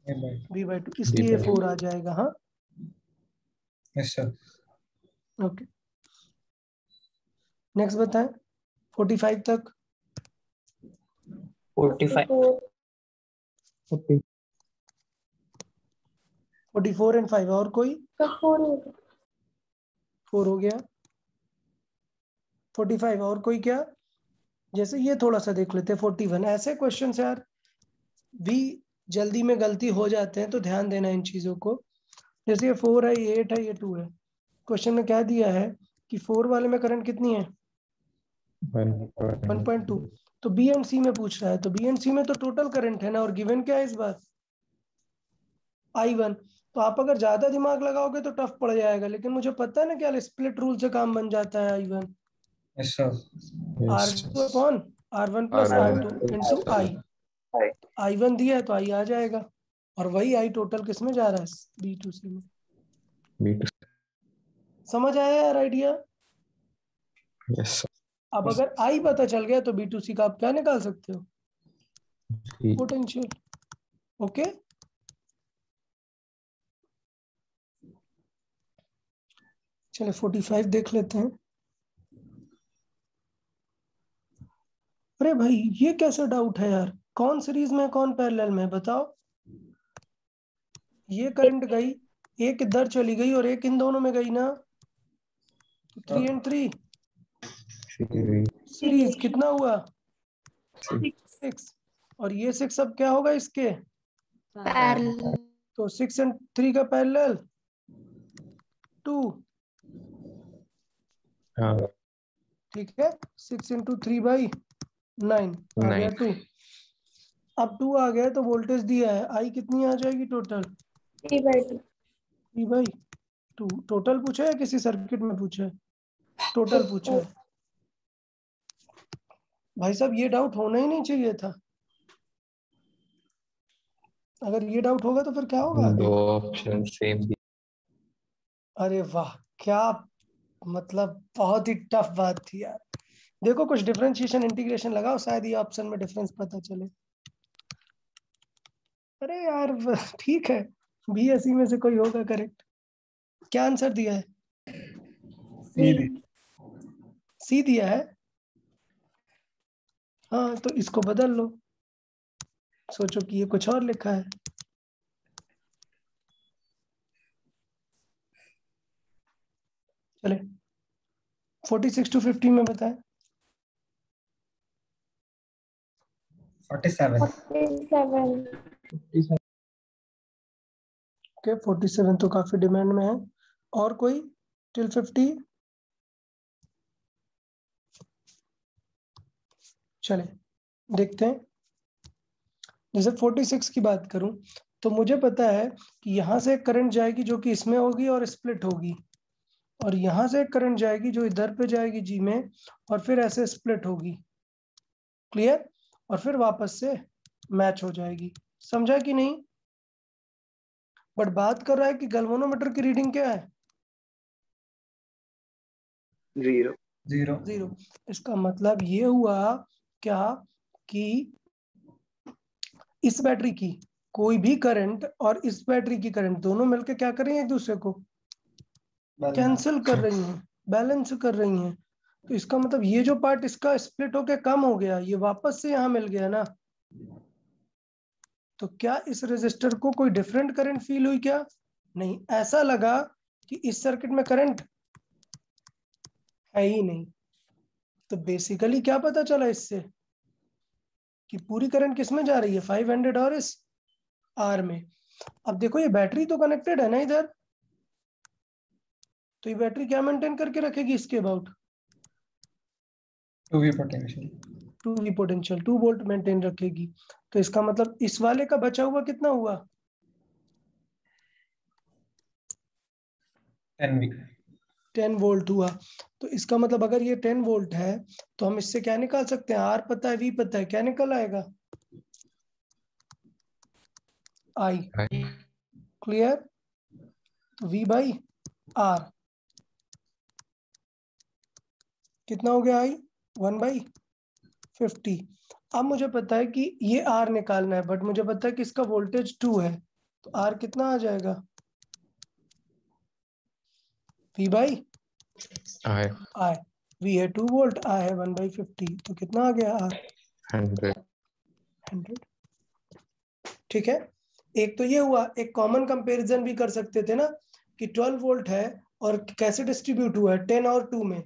बी बाई 2, इसलिए 4 आ जाएगा। हाँ यस सर। ओके नेक्स्ट बताएं 45 तक। 45 44 एंड 5 और कोई 4 हो गया। 45 और कोई क्या, जैसे ये थोड़ा सा देख लेते हैं 41। ऐसे क्वेश्चन यार भी जल्दी में गलती हो जाते हैं, तो ध्यान देना इन चीजों को। जैसे ये 4 है, ये 8 है, ये 2 है। क्वेश्चन में क्या दिया है कि 4 वाले में करंट कितनी है 1.2, तो बी एंड सी में पूछ रहा है, तो बी एंड सी में तो टोटल करंट है ना, और गिवन क्या है इस बार I1। तो आप अगर ज्यादा दिमाग लगाओगे तो टफ पड़ जाएगा, लेकिन मुझे पता है ना क्या स्प्लिट रूल से काम बन जाता है I1 yes sir. R2 upon R1 plus R2 into I। I1 दिया है तो I आ जाएगा, और वही I टोटल किस में जा रहा है B2C में। समझ आया यार आइडिया। यस अब अगर I पता चल गया तो B2C का आप क्या निकाल सकते हो पोटेंशियल। ओके चलिए 45 देख लेते हैं। अरे भाई ये कैसा डाउट है यार, कौन सीरीज में कौन पैरेलल में बताओ। ये करंट गई, एक इधर चली गई और एक इन दोनों में गई ना, तो 3 and 3 सीरीज कितना हुआ 6, और ये 6 अब क्या होगा इसके, तो 6 and 3 का पैरेलल 2, ठीक है 6 into 3 by 9 आ गया 2। अब 2 आ गया तो वोल्टेज दिया है आई कितनी आ जाएगी टोटल 3/2। टोटल पूछा है किसी सर्किट में पूछा है, टोटल पूछा है। भाई साहब ये डाउट होना ही नहीं चाहिए था, अगर ये डाउट होगा तो फिर क्या होगा आगे। दो ऑप्शन सेम। अरे वाह क्या, मतलब बहुत ही टफ बात थी यार। देखो कुछ डिफरेंशिएशन इंटीग्रेशन लगाओ, शायद ये ऑप्शन में डिफरेंस पता चले। अरे यार ठीक है, BSc में से कोई होगा करेक्ट। क्या आंसर दिया है, सी दिया है। हाँ तो इसको बदल लो, सोचो कि ये कुछ और लिखा है। चले 46 to 50 में बताएं। 47 ओके 47 तो काफी डिमांड में है। और कोई टिल 50। चले देखते हैं। जैसे 46 की बात करूं तो मुझे पता है कि यहाँ से एक करंट जाएगी जो कि इसमें होगी और स्प्लिट होगी, और यहाँ से एक करंट जाएगी जो इधर पे जाएगी जी में, और फिर ऐसे स्प्लिट होगी। क्लियर, और फिर वापस से मैच हो जाएगी। समझा कि नहीं। बट बात कर रहा है कि गैल्वेनोमीटर की रीडिंग क्या है 0। इसका मतलब ये हुआ क्या कि इस बैटरी की कोई भी करंट और इस बैटरी की करंट दोनों मिलकर क्या कर रही हैं, एक दूसरे को कैंसिल कर रही हैं, बैलेंस कर रही हैं। तो इसका मतलब ये जो पार्ट इसका स्प्लिट होके कम हो गया, ये वापस से यहाँ मिल गया ना। तो क्या इस रेजिस्टर को कोई डिफरेंट करंट फील हुई क्या, नहीं। ऐसा लगा कि इस सर्किट में करंट है ही नहीं। तो बेसिकली क्या पता चला इससे कि पूरी करंट किस में जा रही है 500 और इस आर में। अब देखो ये बैटरी तो कनेक्टेड है ना इधर, तो ये बैटरी क्या मेंटेन करके रखेगी इसके about 2V potential 2V potential 2 volt maintain रखेगी। तो इसका मतलब इस वाले का बचा हुआ कितना हुआ 10V 10 वोल्ट हुआ। तो इसका मतलब अगर ये 10 वोल्ट है तो हम इससे क्या निकाल सकते हैं, आर पता है, वी पता है, क्या निकल आएगा आई। क्लियर, तो V बाई आर कितना हो गया आई 1/2। 50। अब मुझे पता है कि ये आर निकालना है, बट मुझे पता है कि इसका वोल्टेज 2 है, तो आर कितना आ जाएगा? V by I I. V है 2 वोल्ट, आई है 1/50, तो कितना आ गया आर? 100. 100। ठीक है, एक तो ये हुआ। एक कॉमन कंपैरिजन भी कर सकते थे ना कि 12 वोल्ट है और कैसे डिस्ट्रीब्यूट हुआ है, 10 और 2 में।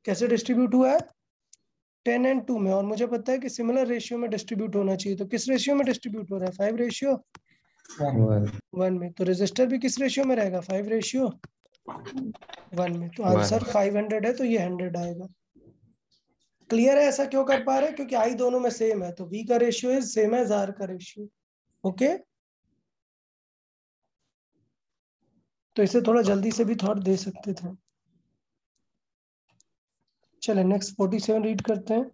कैसे डिस्ट्रीब्यूट हुआ है? 10 एंड 2 में। और मुझे पता है कि सिमिलर रेशियो में डिस्ट्रीब्यूट होना चाहिए, तो किस रेशियो में डिस्ट्रीब्यूट हो रहा है? 5:1 1 में। तो रेजिस्टर भी किस रेशियो में रहेगा? 5:1 में। तो आंसर 500 है, तो ये 100 आएगा। क्लियर है ऐसा क्यों कर पा रहे हैं? क्योंकि आई दोनों में सेम है, तो वी का ratio is same as R का रेशियो। ओके, तो इसे थोड़ा जल्दी से भी थॉट दे सकते थे। चले नेक्स्ट 47 रीड करते हैं।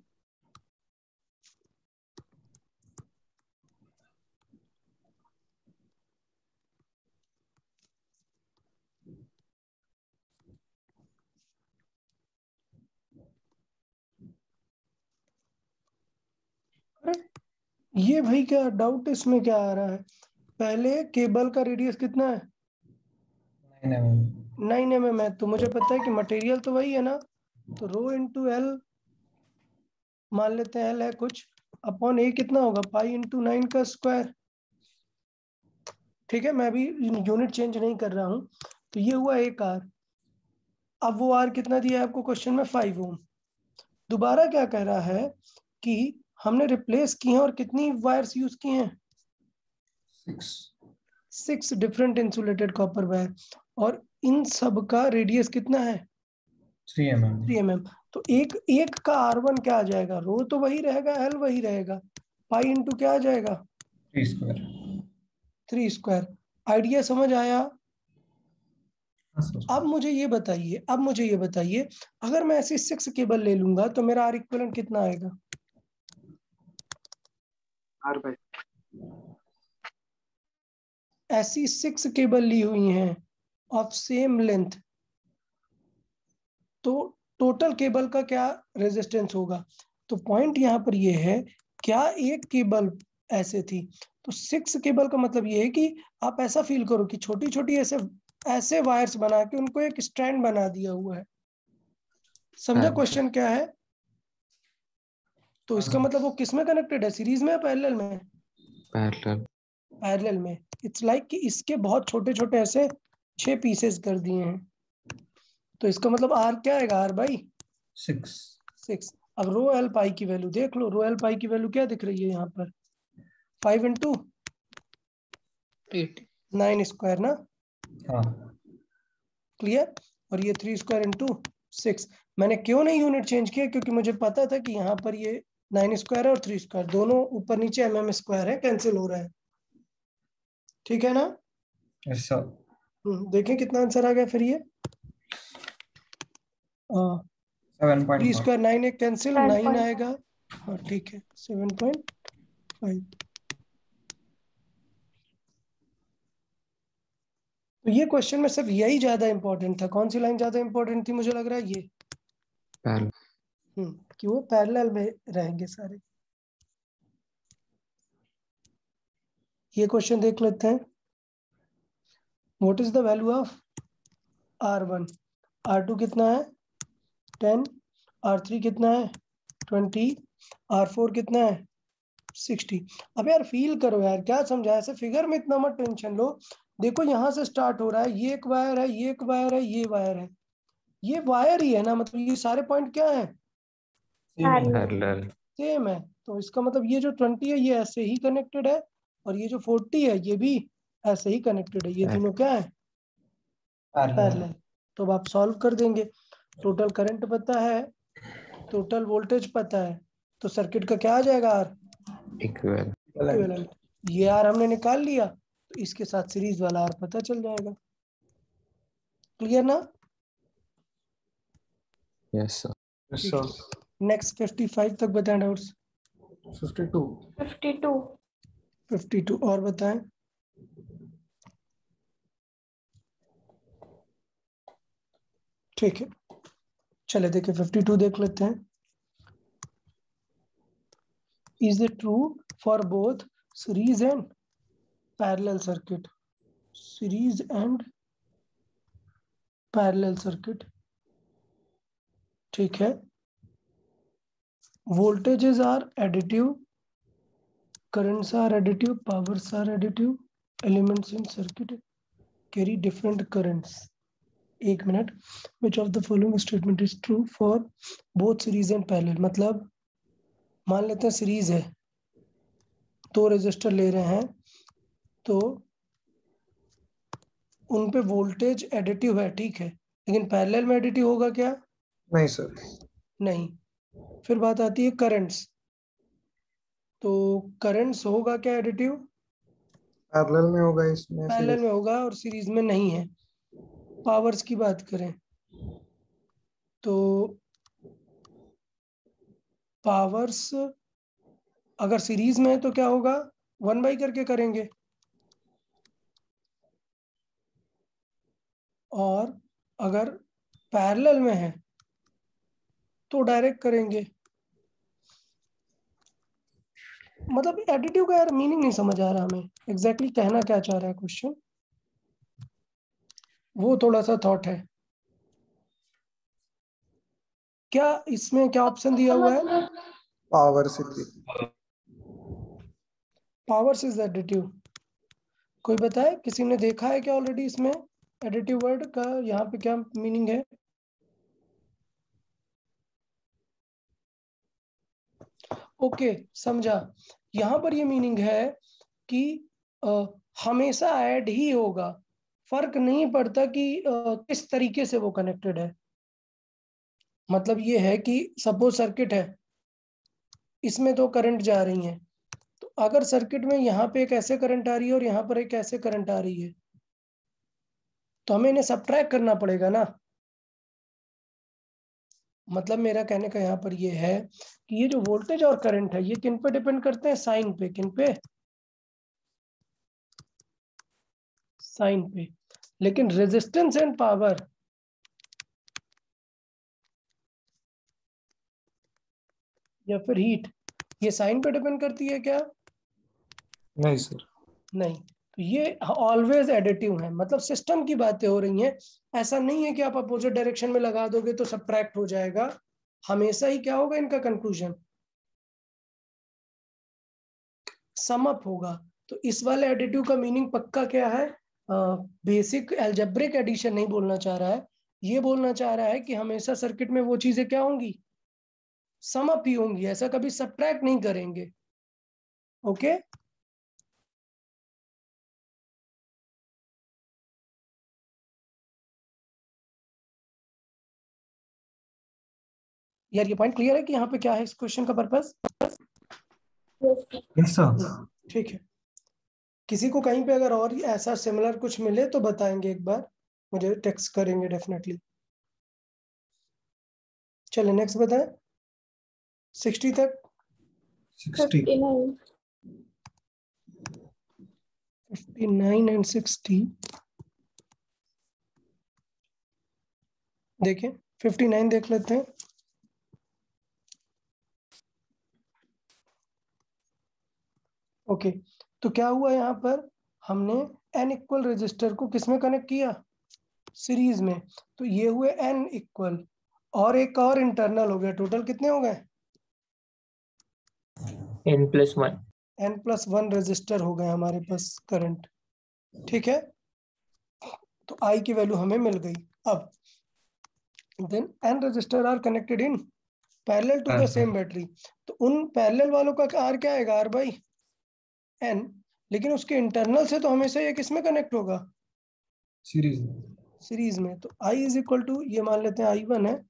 अरे ये भाई क्या डाउट इसमें क्या आ रहा है? पहले केबल का रेडियस कितना है? 9 mm 9 mm है, तो मुझे पता है कि मटेरियल तो वही है ना, तो रो इंटू एल मान लेते हैं, एल है कुछ, अपॉन ए कितना होगा? पाई इंटू 9 का स्क्वायर। ठीक है, मैं अभी यूनिट चेंज नहीं कर रहा हूं। तो ये हुआ एक आर। अब वो आर कितना दिया है आपको क्वेश्चन में? 5 ओम। दोबारा क्या कह रहा है कि हमने रिप्लेस की हैं और कितनी वायर्स यूज की हैं? 6 6 डिफरेंट इंसुलेटेड कॉपर वायर, और इन सब का रेडियस कितना है? 3 mm 3 mm। तो एक एक का R1 क्या आ जाएगा? रो तो वही रहेगा, एल वही रहेगा, पाई इंटू क्या आ जाएगा? 3 स्क्वायर 3 स्क्वायर। आइडिया समझ आया? हाँ सर अब मुझे ये बताइए, अगर मैं ऐसी 6 केबल ले लूंगा तो मेरा आर इक्विवेलेंट कितना आएगा? R by ऐसी 6 केबल ली हुई हैं ऑफ सेम लेंथ, तो टोटल केबल का क्या रेजिस्टेंस होगा? तो पॉइंट यहाँ पर ये है, क्या एक केबल ऐसे थी? तो 6 केबल का मतलब ये है कि आप ऐसा फील करो कि छोटी छोटी ऐसे ऐसे वायर्स बना के उनको एक स्ट्रैंड बना दिया हुआ है। समझा क्वेश्चन क्या है? तो इसका मतलब वो किस में कनेक्टेड है? सीरीज में या पैरेलल में? Parallel. पैरेलल में। इट्स लाइक कि इसके बहुत छोटे छोटे ऐसे 6 पीसेस कर दिए हैं। तो इसका मतलब आर क्या आएगा? R by 6 6। अब रो एल पाई की वैल्यू देख लो। रो एल पाई की वैल्यू क्या दिख रही है यहाँ पर? 5 इंटू 9 स्क्वायर ना। हाँ क्लियर? और ये 3 स्क्वायर इंटू 6। मैंने क्यों नहीं यूनिट चेंज किया? क्योंकि मुझे पता था कि यहाँ पर ये 9 स्क्वायर है और 3 स्क्वायर दोनों ऊपर नीचे mm स्क्वायर है, कैंसिल हो रहा है। ठीक है ना? यस सर देखें कितना आंसर आ गया फिर ये। 3 7.5 स्क्वायर 9 एक कैंसिल, 9 7.5 आएगा। हाँ ठीक है, 7.5। तो ये क्वेश्चन में सिर्फ यही ज्यादा इंपॉर्टेंट था। कौन सी लाइन ज्यादा इंपॉर्टेंट थी? मुझे लग रहा है ये, Parallel. कि वो पैरेलल में रहेंगे सारे। ये क्वेश्चन देख लेते हैं। What is the value of R1? R2 कितना है? 10। R3 कितना है? 20। R4 कितना है? 60। अब यार फील करो यार, क्या समझा? ऐसे फिगर में इतना मत टेंशन लो। देखो यहाँ से स्टार्ट हो रहा है, ये एक वायर है, ये एक वायर है, ये वायर है, ये वायर ही है ना, मतलब ये सारे पॉइंट क्या है? Parallel. सेम है। तो इसका मतलब ये जो 20 है ये ऐसे ही कनेक्टेड है, और ये जो 40 है ये भी ऐसे ही कनेक्टेड है। ये दोनों क्या है? पैरेलल। तो अब आप सॉल्व कर देंगे। टोटल करंट पता है, टोटल वोल्टेज पता है, तो सर्किट का क्या आ जाएगा? R Equal. इक्विवेलेंट। ये आर हमने निकाल लिया, तो इसके साथ सीरीज वाला आर पता चल जाएगा। क्लियर ना? Yes, sir. यस ठीक सर है, नेक्स्ट 55 तक बताएं डाउट्स। 52 52 52 और बताएं। ठीक है, चले देखिए 52 देख लेते हैं। Is it true for both series and parallel circuit? Series and parallel circuit. ठीक है. Voltages are additive, currents are additive, powers are additive, elements in circuit carry different currents. एक minute. Which of the following statement is true for both series and parallel? मतलब मान लेते हैं सीरीज है, दो रेजिस्टर ले रहे हैं, तो उन पे वोल्टेज एडिटिव है, ठीक है, लेकिन पैरेलल में एडिटिव होगा क्या? नहीं सर. नहीं. फिर बात आती है करंट्स. तो करंट्स होगा क्या एडिटिव? पैरेलल में होगा, इसमें पैरेलल में होगा और सीरीज में नहीं है. पावर्स की बात करें तो पावर्स अगर सीरीज में है तो क्या होगा? 1/, करके करेंगे, और अगर पैरेलल में है तो डायरेक्ट करेंगे. मतलब एडिटिव का यार मीनिंग नहीं समझ आ रहा हमें, एग्जैक्टली कहना क्या चाह रहा है क्वेश्चन, वो थोड़ा सा थॉट है. क्या इसमें क्या ऑप्शन दिया हुआ है? पावर से थी. Powers is additive. कोई बताए, किसी ने देखा है क्या ऑलरेडी इसमें एडिटिव वर्ड का यहाँ पे क्या मीनिंग है? ओके, समझा. यहाँ पर ये मीनिंग है कि हमेशा ऐड ही होगा, फर्क नहीं पड़ता कि किस तरीके से वो कनेक्टेड है. मतलब ये है कि सपोज सर्किट है, इसमें तो करंट जा रही है, तो अगर सर्किट में यहाँ पे एक ऐसे करंट आ रही है और यहाँ पर एक ऐसे करंट आ रही है, तो हमें इन्हें सबट्रैक्ट करना पड़ेगा ना. मतलब मेरा कहने का यहाँ पर ये है कि ये जो वोल्टेज और करंट है ये किन पे डिपेंड करते हैं? साइन पे. किन पे? साइन पे. लेकिन रेजिस्टेंस एंड पावर या फिर हीट, ये साइन पे डिपेंड करती है क्या? नहीं सर. नहीं. तो ये ऑलवेज एडिटिव है. मतलब सिस्टम की बातें हो रही हैं. ऐसा नहीं है कि आप अपोजिट डायरेक्शन में लगा दोगे तो सबट्रैक्ट हो जाएगा. हमेशा ही क्या होगा इनका कंक्लूजन? सम अप होगा. तो इस वाले एडिटिव का मीनिंग पक्का क्या है? बेसिक एल्जेब्रिक एडिशन नहीं बोलना चाह रहा है, ये बोलना चाह रहा है कि हमेशा सर्किट में वो चीजें क्या होंगी? सम अप ही होंगी, ऐसा कभी सबट्रैक्ट नहीं करेंगे. ओके. यार ये पॉइंट क्लियर है कि यहाँ पे क्या है इस क्वेश्चन का पर्पस? Yes sir. ठीक है. किसी को कहीं पे अगर और ऐसा सिमिलर कुछ मिले तो बताएंगे, एक बार मुझे टेक्स्ट करेंगे डेफिनेटली. चलिए नेक्स्ट बताएं. 60 तक. 60. 59 एंड 60. देखें 59 देख लेते हैं. ओके. तो क्या हुआ यहाँ पर? हमने n इक्वल रजिस्टर को किसमें कनेक्ट किया? सीरीज में. तो ये हुए n इक्वल, और एक और इंटरनल हो गया. टोटल कितने हो गए? n+1. n+1 रजिस्टर हो गए हमारे पास करंट. ठीक है. तो I की वैल्यू हमें मिल गई. अब then n resistor R connected in parallel to the same battery. तो उन पैरेलल वालों का R क्या आएगा? R/n. लेकिन उसके इंटरनल से तो हमेशा ये किसमें कनेक्ट होगा? सीरीज. सीरीज में. तो I इज इक्वल टू, ये मान लेते हैं I1 है,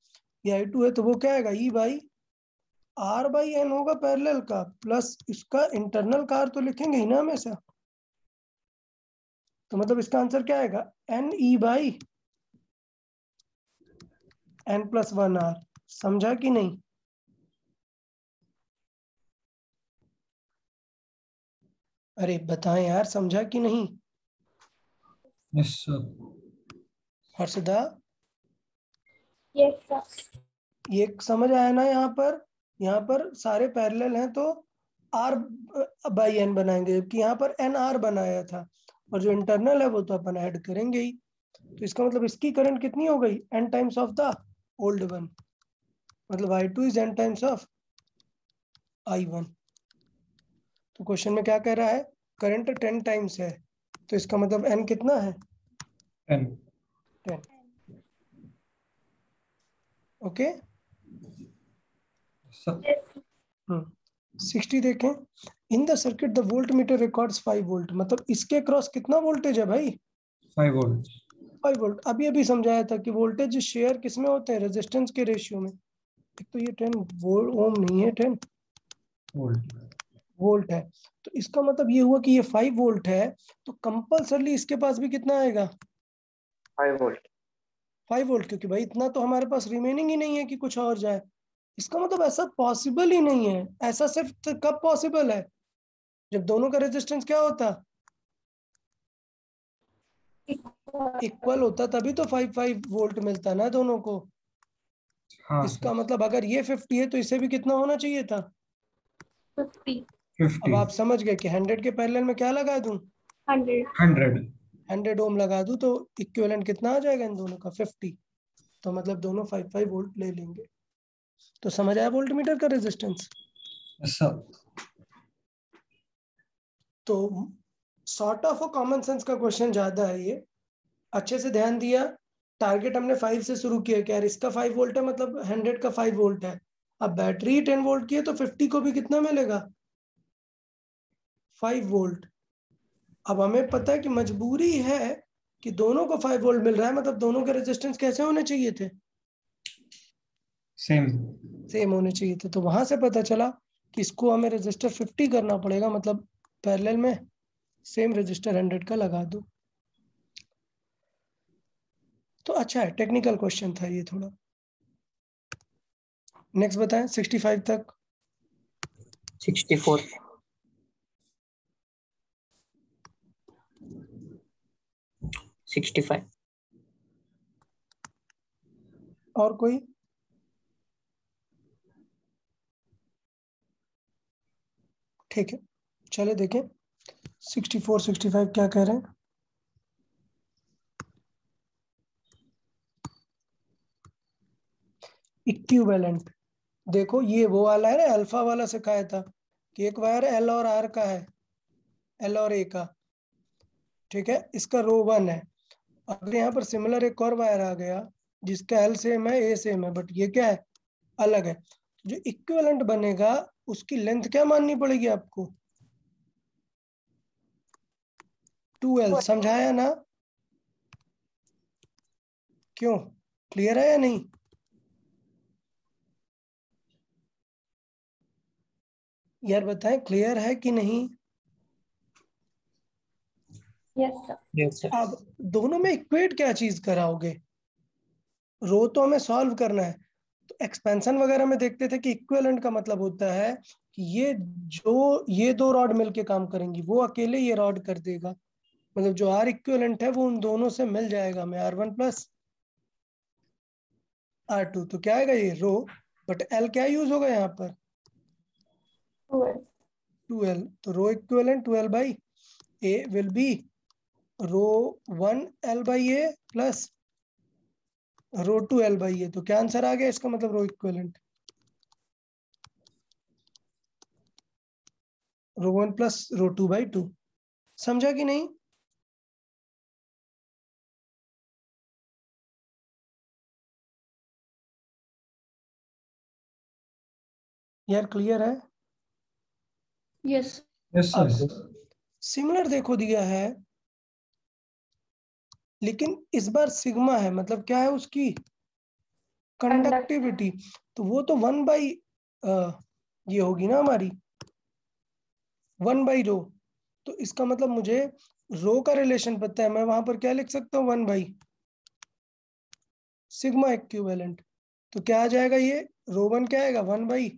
ये I2 है, तो वो क्या आएगा? E/R/n होगा पैरेलल का, प्लस इसका इंटरनल का R तो लिखेंगे ही ना हमेशा. तो मतलब इसका आंसर क्या आएगा? NE/n+1R. समझा कि नहीं? अरे बताएं यार, समझा कि नहीं? Yes sir. Harshada, Yes, sir. ये समझ आया ना? यहाँ पर सारे पैरेलल हैं तो R बाई N बनाएंगे, जबकि यहाँ पर NR बनाया था और जो इंटरनल है वो तो अपन ऐड करेंगे ही। तो इसका मतलब इसकी करंट कितनी हो गई, N times of the old one, मतलब I2 is N times of I1। तो क्वेश्चन में क्या कह रहा है, करंट 10 टाइम्स है, तो इसका मतलब N कितना है, 10। ओके। Yes. 60 देखें, in the circuit the volt meter records 5 volt, मतलब इसके क्रॉस कितना वोल्टेज है भाई, 5 वोल्ट। 5 वोल्ट। अभी अभी समझाया था कि वोल्टेज शेयर किसमें होते हैं, रेजिस्टेंस के रेशियो में। एक तो ये 10 ओम नहीं है, 10 वोल्ट है। तो इसका मतलब ये हुआ कि ये 5 वोल्ट है, तो कंपल्सरली इसके पास भी कितना आएगा, 5 वोल्ट। 5 वोल्ट, क्योंकि भाई इतना तो हमारे पास रिमेनिंग ही नहीं है कि कुछ और जाए। इसका मतलब ऐसा पॉसिबल ही नहीं है। ऐसा सिर्फ कब पॉसिबल है, जब दोनों का रेजिस्टेंस क्या होता, इक्वल होता, तभी तो 5 वोल्ट मिलता ना दोनों को। हाँ इसका मतलब अगर ये 50 है तो इसे भी कितना होना चाहिए था, 50. अब 50 आप समझ गए कि 100 के पैरेलल में क्या लगा दूं, 100. 100 100 ओम लगा दूं, तो इक्विवेलेंट कितना आ जाएगा इन दोनों का, 50। तो मतलब दोनों 5 वोल्ट ले लेंगे। तो समझ आया वोल्ट मीटर का रेजिस्टेंस। ऐसा। तो सॉर्ट ऑफ कॉमन सेंस का क्वेश्चन ज्यादा है ये, अच्छे से ध्यान दिया। टारगेट हमने 5 से शुरू किया कि यार इसका 5 वोल्ट है, मतलब 100 का 5 वोल्ट है। अब बैटरी 10 वोल्ट की है, तो 50 को भी कितना मिलेगा, 5 वोल्ट। अब हमें पता है कि मजबूरी है कि दोनों को 5 वोल्ट मिल रहा है, मतलब दोनों के रेजिस्टेंस कैसे होने चाहिए थे, सेम। सेम होने चाहिए थे। तो वहां से पता चला कि इसको हमें रजिस्टर 50 करना पड़ेगा, मतलब पैरेलल में सेम रजिस्टर 100 का लगा दो। तो अच्छा है, टेक्निकल क्वेश्चन था ये थोड़ा। नेक्स्ट बताएं 65 तक। 64। 65। और कोई, ठीक है चले देखें 64 65 क्या कह रहे हैं। इक्विवेलेंट, देखो ये वो वाला है ना, अल्फा वाला सिखाया था कि एक वायर एल और आर का है, एल और ए का, ठीक है, इसका रो 1 है। अगर यहाँ पर सिमिलर एक और वायर आ गया जिसका एल सेम है, ए सेम है, बट ये क्या है, अलग है, जो इक्विवेलेंट बनेगा उसकी लेंथ क्या माननी पड़ेगी आपको, 2L। समझाया ना, क्यों, क्लियर है या नहीं, यार बताएं क्लियर है कि नहीं। Yes, sir. Yes, sir. अब दोनों में इक्वेट क्या चीज कराओगे, रो तो हमें सॉल्व करना है। तो एक्सपेंशन वगैरह में देखते थे कि इक्विवेलेंट का मतलब होता है कि ये दो रॉड मिलके काम करेंगी, वो अकेले ये रॉड कर देगा, मतलब जो आर इक्विवेलेंट है वो उन दोनों से मिल जाएगा हमें, R1 प्लस R2। तो क्या आएगा ये रो, बट एल क्या यूज होगा यहाँ पर, 12. 2L। तो rho equivalent 2L by A will be rho 1L by A plus rho 2L by A. तो क्या आंसर आ गया इसका मतलब, rho equivalent rho 1 plus rho 2 by 2। समझा कि नहीं, यार क्लियर है। Yes. यस अब सर। सिमिलर देखो दिया है, लेकिन इस बार सिग्मा है, मतलब क्या है उसकी कंडक्टिविटी। तो वो तो 1 बाई ये होगी ना हमारी, 1 बाई रो। तो इसका मतलब मुझे रो का रिलेशन पता है, मैं वहां पर क्या लिख सकता हूँ, 1 बाई सिग्मा इक्विवेलेंट। तो क्या आ जाएगा ये, रो 1 क्या आएगा, 1 by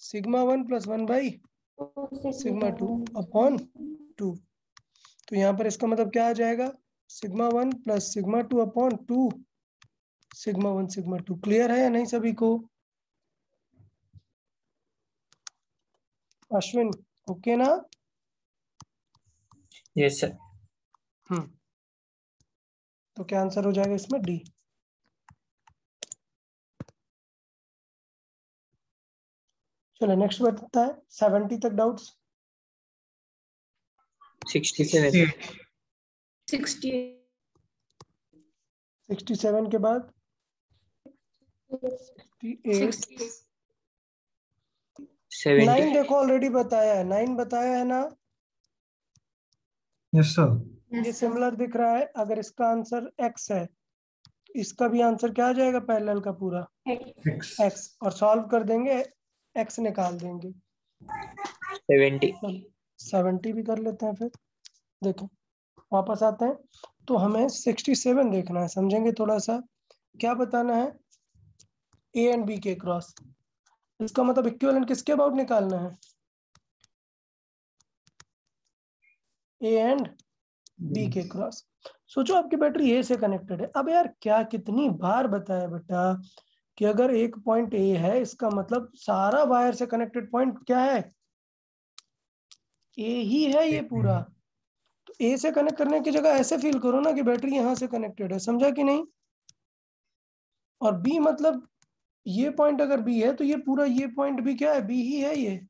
sigma 1 plus 1 by sigma 2 upon 2। तो यहाँ पर इसका मतलब क्या आ जाएगा, sigma 1 plus sigma 2 upon 2 sigma 1 sigma 2। Clear है या नहीं सभी को। अश्विन ओके ना? Yes, sir. तो क्या आंसर हो जाएगा इसमें? डी। चलो नेक्स्ट बताता है 70 तक डाउट्स। 67. 67 के बाद 68। 70. 9 देखो ऑलरेडी बताया है, 9 बताया है ना? Yes sir. ये सिमिलर दिख रहा है। अगर इसका आंसर x है, इसका भी आंसर क्या आ जाएगा पैरेलल का पूरा? x। और सॉल्व कर देंगे, x निकाल देंगे। 70. 70 भी कर लेते हैं फिर। देखो वापस आते हैं तो हमें 67 देखना है, समझेंगे थोड़ा सा। क्या बताना है? ए एंड बी के क्रॉस। इसका मतलब इक्विवेलेंट किसके अबाउट निकालना है? ए एंड बी के क्रॉस। सोचो आपकी बैटरी ए से कनेक्टेड है। अब यार क्या कितनी बार बताया बेटा कि अगर एक पॉइंट ए है, इसका मतलब सारा वायर से कनेक्टेड पॉइंट क्या है? ए ही है ये पूरा। तो ए से कनेक्ट करने की जगह ऐसे फील करो ना कि बैटरी यहां से कनेक्टेड है, समझा कि नहीं? और बी मतलब ये पॉइंट अगर बी है तो ये पूरा ये पॉइंट भी क्या है? बी ही है ये।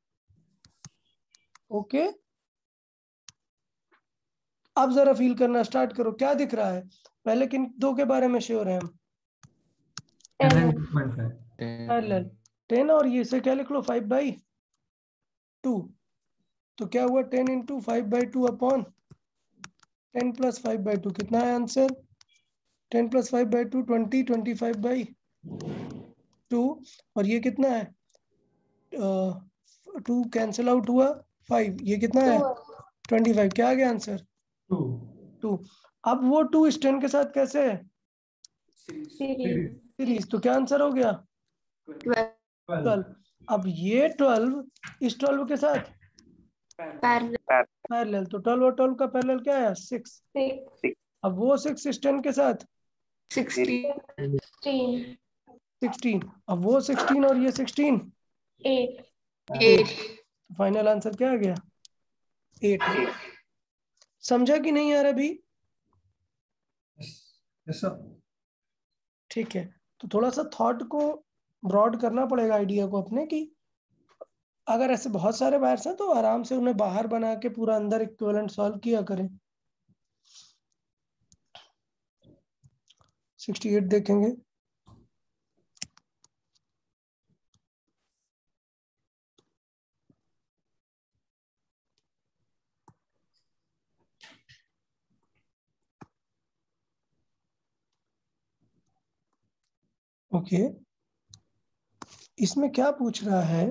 ओके, अब जरा फील करना स्टार्ट करो। क्या दिख रहा है? पहले किन दो के बारे में श्योर है हम? 10.5. पैरेलल 10 और ये से क्या लिख लो? 5/2। तो क्या हुआ? 10 इंटू 5/2 अपॉन 10 प्लस 5/2 कितना है आंसर? 10 प्लस 5/2 20, 25/2। और ये कितना है? 2 कैंसिल आउट हुआ, 5 ये कितना है? 25। क्या आ गया आंसर? 2। अब वो 2 इस 10 के साथ कैसे है? सीरीज। तो क्या आंसर हो गया? 12। अब ये 12 इस 12 के साथ पैरेलल, तो 12 और 12 का पैरेलल क्या है? 6। अब वो 6 इस 10 के साथ 16। अब वो 16 और ये 16 8। फाइनल आंसर क्या आ गया? 8। समझा कि नहीं यार अभी? Yes sir. ठीक है, तो थोड़ा सा थॉट को ब्रॉड करना पड़ेगा, आइडिया को अपने की अगर ऐसे बहुत सारे वायर्स हैं तो आराम से उन्हें बाहर बना के पूरा अंदर इक्विवेलेंट सॉल्व किया करें। 68 देखेंगे। ओके, इसमें क्या पूछ रहा है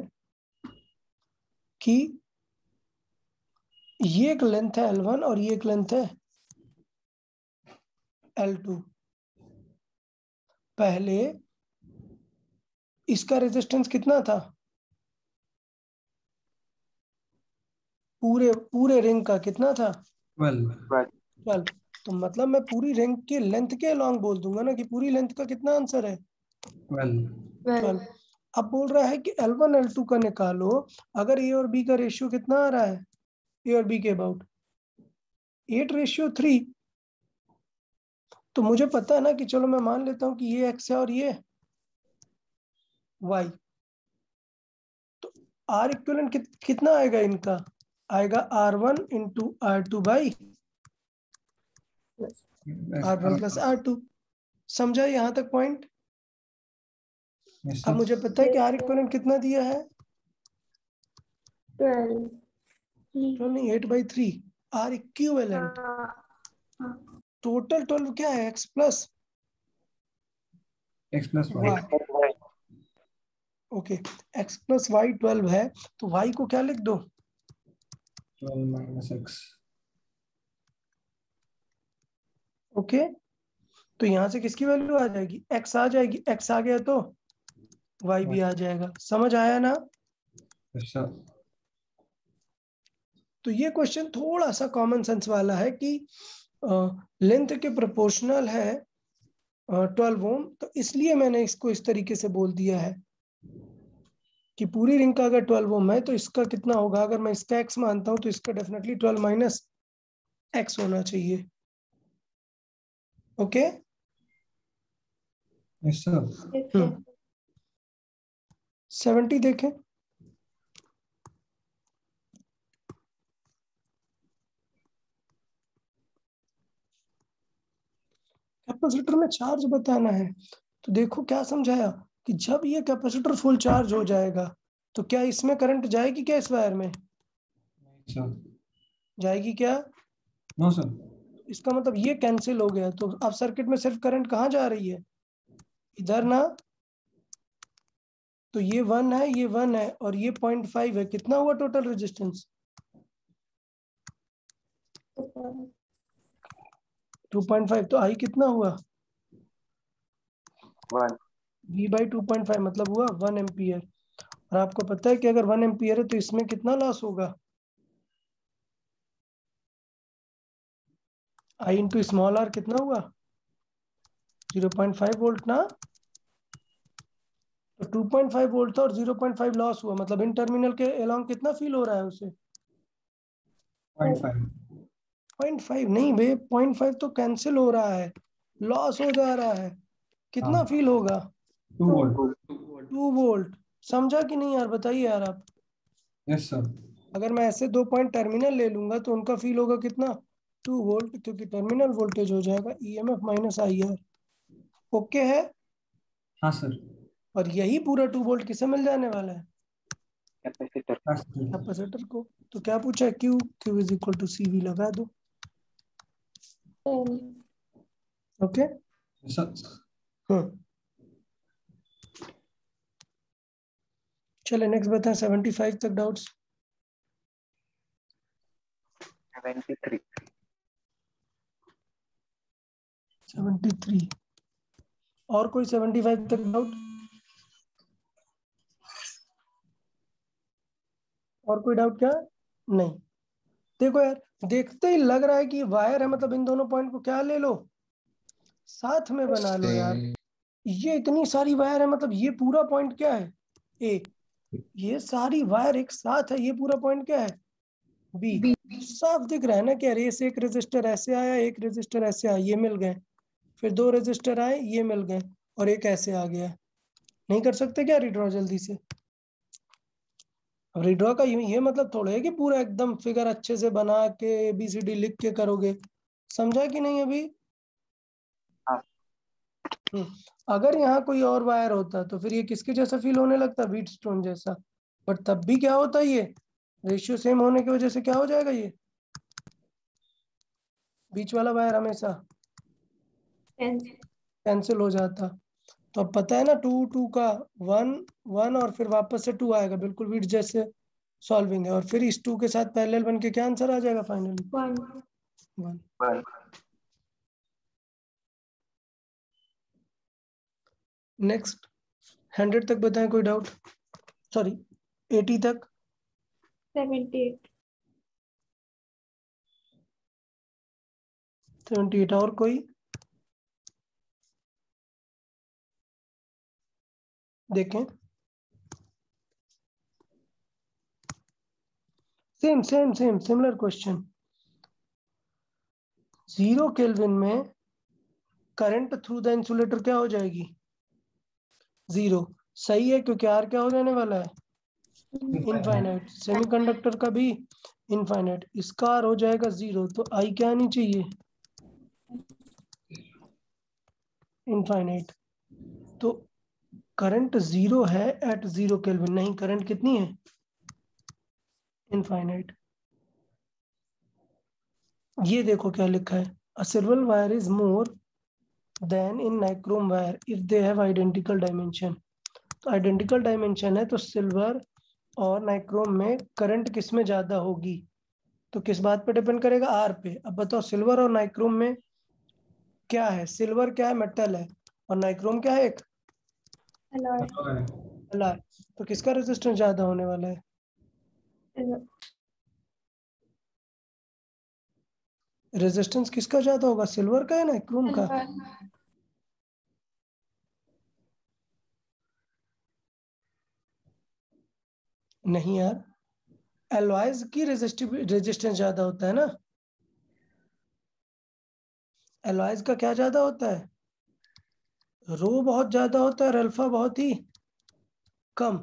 कि ये एक लेंथ है L1 और ये एक लेंथ है L2। पहले इसका रेजिस्टेंस कितना था? पूरे रिंग का कितना था? 12। तो मतलब मैं पूरी रिंग के लेंथ के अलोंग बोल दूंगा ना कि पूरी लेंथ का कितना आंसर है? 12। अब बोल रहा है कि L1 L2 का निकालो। अगर ए और बी का रेशियो कितना आ रहा है? ए और बी के अबाउट 8:3। तो मुझे पता है ना कि चलो मैं मान लेता हूं कि ये x है और ये y। तो R इक्विवेलेंट कितना आएगा इनका? आएगा R1 into R2 by R1 plus R2। समझा यहाँ तक पॉइंट? अब मुझे पता है कि R इक्विवेलेंट कितना दिया है? 12 नहीं, 8/3। R इक्विवेलेंट टोटल 12 क्या है? x plus y। Okay, x plus y 12 है, तो y को क्या लिख दो? 12 - x। ओके, तो यहां से किसकी वैल्यू आ जाएगी? x आ जाएगी। x आ गया तो y भी आ जाएगा। समझ आया ना? Yes sir. तो ये क्वेश्चन थोड़ा सा कॉमन सेंस वाला है कि लेंथ के प्रोपोर्शनल है 12 ओम, तो इसलिए मैंने इसको इस तरीके से बोल दिया है। कि पूरी रिंग का अगर 12 ओम है तो इसका कितना होगा, अगर मैं इसका x मानता हूं तो इसका डेफिनेटली 12 माइनस x होना चाहिए। Okay yes sir. Yes, sir. 70 देखें। कैपेसिटर में चार्ज बताना है, तो देखो क्या समझाया कि जब ये कैपेसिटर फुल चार्ज हो जाएगा तो क्या इसमें करंट जाएगी, क्या इस वायर में सर जाएगी क्या? No sir. इसका मतलब ये कैंसिल हो गया, तो अब सर्किट में सिर्फ करंट कहाँ जा रही है, इधर ना। तो ये 1 है, ये 1 है और ये 0.5 है, कितना हुआ टोटल रेजिस्टेंस? 2.5। तो आई कितना हुआ? 1 V बाई 2.5 मतलब हुआ 1 एम्पियर। और आपको पता है कि अगर 1 एम्पियर है तो इसमें कितना लॉस होगा, आई इंटू स्मॉल आर कितना हुआ, 0.5 वोल्ट ना। तो 2.5 वोल्ट था और 0.5 लॉस हुआ, मतलब इन टर्मिनल के अलोंग कितना फील हो रहा है उसे? 0.5। 0.5 नहीं बे, 0.5 तो कैंसिल हो रहा है, लॉस हो जा रहा है, कितना हाँ। फील होगा? 2 वोल्ट। 2 वोल्ट। समझा कि नहीं यार, बताइए यार आप। Yes sir. अगर मैं ऐसे 2 पॉइंट टर्मिनल ले लूंगा तो उनका फील होगा कितना, 2 वोल्ट, क्योंकि टर्मिनल वोल्टेज हो जाएगा ईएमएफ माइनस IR। ओके है। हाँ सर। और यही पूरा 2 वोल्ट किसे मिल जाने वाला है, कैपेसिटर कैपेसिटर को। तो क्या पूछा है, Q Q is equal to CV लगा दो। 10. Okay yes sir. चले नेक्स्ट बताएं, 75 तक डाउट्स। 73 73 और कोई 75 तक डाउट? और कोई डाउट क्या? नहीं। देखो यार, देखते ही लग रहा है कि ये वायर है, मतलब इन दोनों पॉइंट को क्या ले लो, साथ में बना लो यार। Same. ये इतनी सारी वायर है, मतलब ये पूरा पॉइंट क्या है, A। ये सारी वायर एक साथ है, ये पूरा पॉइंट क्या है, B। साफ दिख रहा है ना कि अरे से एक रेजिस्टर ऐसे आया, एक रेजिस्टर ऐसे आया, ये मिल गए, फिर 2 रेजिस्टर आए, ये मिल गए, और एक ऐसे आ गया। नहीं कर सकते क्या रिड्रॉ जल्दी से? अब रिड्रॉ का ये मतलब थोड़ा है कि पूरा एकदम फिगर अच्छे से बना के ABCD लिख के करोगे, समझा कि नहीं अभी? हाँ। अगर यहाँ कोई और वायर होता तो फिर ये किसके जैसा फील होने लगता, व्हीट स्टोन जैसा। बट तब भी क्या होता, ये रेशियो सेम होने की वजह से क्या हो जाएगा, ये बीच वाला वायर हमेशा 10. कैंसिल हो जाता। तो अब पता है ना, 2 का 1 1 और फिर वापस से 2 आएगा, बिल्कुल वीट जैसे सॉल्विंग है, और फिर इस 2 के साथ पैरेलल बन के क्या आंसर आ जाएगा फाइनली, 1. 1। 1 नेक्स्ट 100 तक बताएं, कोई डाउट? सॉरी 80 तक। 78. 78 और कोई देखें? Same same same similar question. 0 kelvin में करंट थ्रू द इंसुलेटर क्या हो जाएगी, 0। सही है, क्योंकि R क्या हो जाने वाला है, इनफाइनाइट। सेमीकंडक्टर का भी इनफाइनाइट, इसका R हो जाएगा 0, तो I क्या आनी चाहिए, इनफाइनाइट। तो करंट 0 है एट 0 केल्विन, नहीं करंट कितनी है, इनफाइनाइट। ये देखो क्या लिखा है, अ silver wire is more then in nichrome wire if they have identical dimension. तो आइडेंटिकल डायमेंशन है तो सिल्वर और नाइक्रोम में करंट किस में ज्यादा होगी, तो किस बात पे डिपेंड करेगा, R पे। अब बताओ सिल्वर और नाइक्रोम में क्या है, सिल्वर क्या है, मेटल है, और नाइक्रोम क्या है, एक Alloy. अलाय। तो किसका रेजिस्टेंस ज्यादा होने वाला है, रेजिस्टेंस किसका ज्यादा होगा, सिल्वर का है नाइक्रोम का? Alloy. नहीं यार, एलॉयज की रेजिस्टेंस ज्यादा होता है ना। एलॉयज का क्या ज्यादा होता है? रो बहुत ज्यादा होता है और अल्फा बहुत ही कम।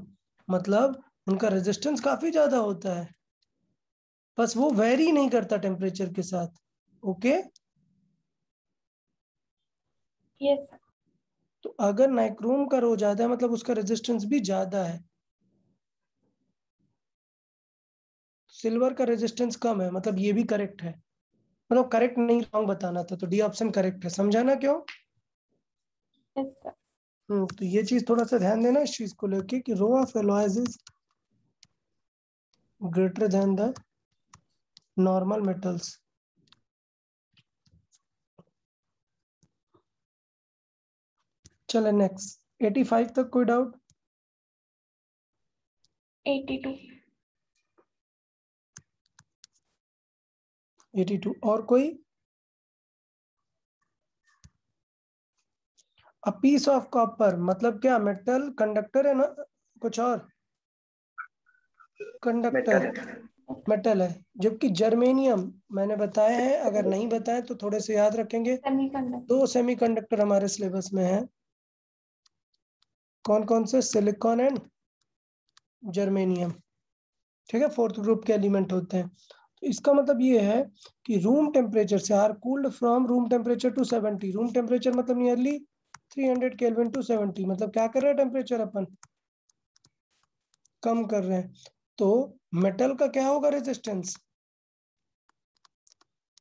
मतलब उनका रेजिस्टेंस काफी ज्यादा होता है, बस वो वेरी नहीं करता टेम्परेचर के साथ। Okay, yes sir. तो अगर नाइक्रोम का रो ज्यादा है मतलब उसका रेजिस्टेंस भी ज्यादा है। सिल्वर का रेजिस्टेंस कम है, मतलब ये भी करेक्ट है। मतलब करेक्ट नहीं, रॉन्ग बताना था, तो डी ऑप्शन करेक्ट है। समझा ना क्यों? Yes sir. तो ये चीज थोड़ा सा ध्यान देना इस चीज को लेके कि rho of alloys is greater than the normal metals. चले नेक्स्ट, 85 तक कोई डाउट? 82। 82 और कोई? अ पीस ऑफ कॉपर मतलब क्या? मेटल कंडक्टर है ना, कुछ और? कंडक्टर मेटल है। जबकि जर्मेनियम मैंने बताया है, अगर नहीं बताया तो थोड़े से याद रखेंगे। सेमीकंडक्टर। 2 सेमीकंडक्टर हमारे सिलेबस में है। कौन कौन से? Silicon and germanium. ठीक है, 4th ग्रुप के एलिमेंट होते हैं। तो इसका मतलब ये है कि रूम टेम्परेचर से are cooled from room temperature to 70। Room temperature मतलब नियरली 300 केल्विन टू 70। मतलब क्या कर रहे हैं? टेम्परेचर अपन कम कर रहे हैं। तो मेटल का क्या होगा? रेजिस्टेंस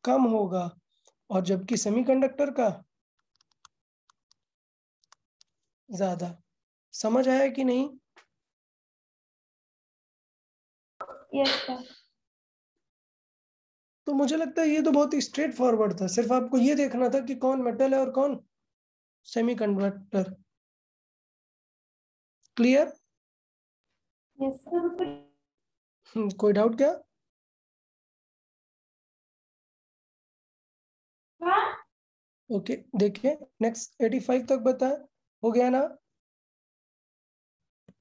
कम होगा। और जबकि सेमीकंडक्टर का ज्यादा। समझ आया कि नहीं? Yes sir. तो मुझे लगता है ये तो बहुत ही स्ट्रेट फॉरवर्ड था। सिर्फ आपको ये देखना था कि कौन मेटल है और कौन सेमीकंडक्टर। क्लियर? Yes sir. कोई डाउट क्या? ओके, देखिए नेक्स्ट 85 तक बताएं, हो गया ना?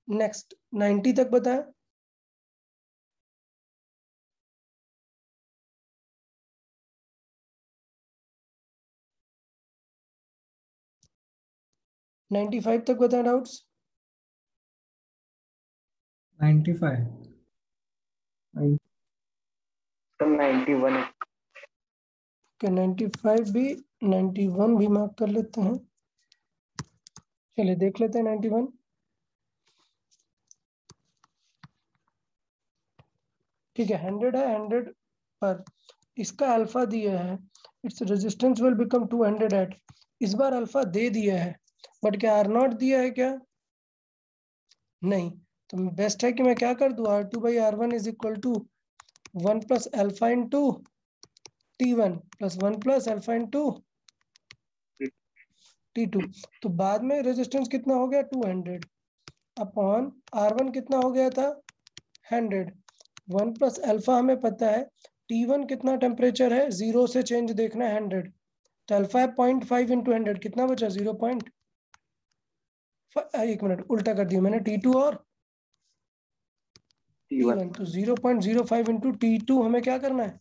नेक्स्ट 90 तक बताएं। नाइन्टी फाइव तक बताएं डाउट्स। 95 तो 91 के 95 भी, 91 भी मार्क कर लेते हैं। चलिए देख लेते हैं 91। ठीक है, 100 है। 100 पर इसका अल्फा दिया है, it's resistance will become 200 at. इस बार अल्फा दे दिया है, बट क्या आर नॉट दिया है क्या? नहीं। तो बेस्ट है कि मैं क्या कर दूं, R2/R1 is equal to 1 plus alpha into T1 plus 1 plus alpha into T2। तो बाद में रेजिस्टेंस कितना हो गया? 200 अपॉन R1 कितना हो गया था? 100। 1 प्लस अल्फा हमें पता है। T1 कितना टेम्परेचर है? 0 से चेंज देखना है 100। तो अल्फा है 0.5 इंटू 100, कितना बचा? 0. एक मिनट, उल्टा कर दिया मैंने। T2 और T1, तो 0.05 इंटू T2 हमें क्या करना है?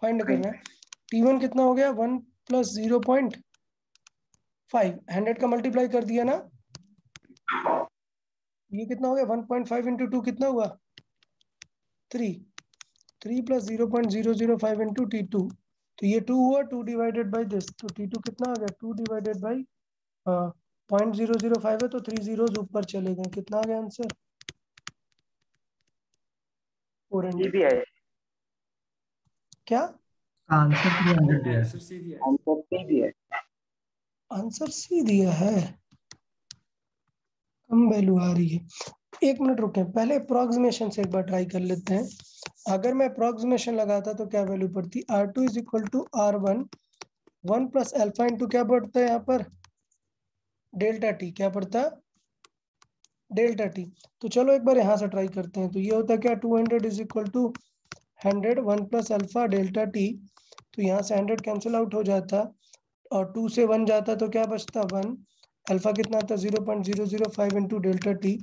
फाइंड करना है। T1 कितना हो गया? 1 प्लस 0.5। 100 का मल्टीप्लाई कर दिया ना, ये कितना हो गया? 1.5 इंटू 2 कितना हुआ? 3। 3 प्लस 0.005 इंटू T2, तो ये 2 हुआ। 2 डिवाइडेड बाई दिस, तो T2 कितना आ गया? 2 डिवाइडेड बाई 0.005 है, तो 3 zeros ऊपर चले गए। कितना आ गया आंसर? 400। भी है। क्या आंसर 300 दिया है। आंसर सी भी है। आंसर सी दिया है? कम वैल्यू आ रही है। एक मिनट रुके, पहले अप्रोक्सीमेशन से एक बार ट्राई कर लेते हैं। अगर मैं अप्रोक्सीमेशन लगाता तो क्या वैल्यू पड़ती? R2 is equal to R1 1 plus alpha into क्या पड़ता है यहाँ पर? Delta T. क्या पड़ता? Delta T. तो चलो एक बार यहाँ से ट्राई करते हैं। तो ये होता है क्या? 200 is equal to 100 1 plus alpha delta T. तो यहाँ से 100 कैंसिल आउट हो जाता और 2 से 1 जाता, तो क्या बचता? 1। अल्फा कितना था? 0.005 इंटू डेल्टा टी।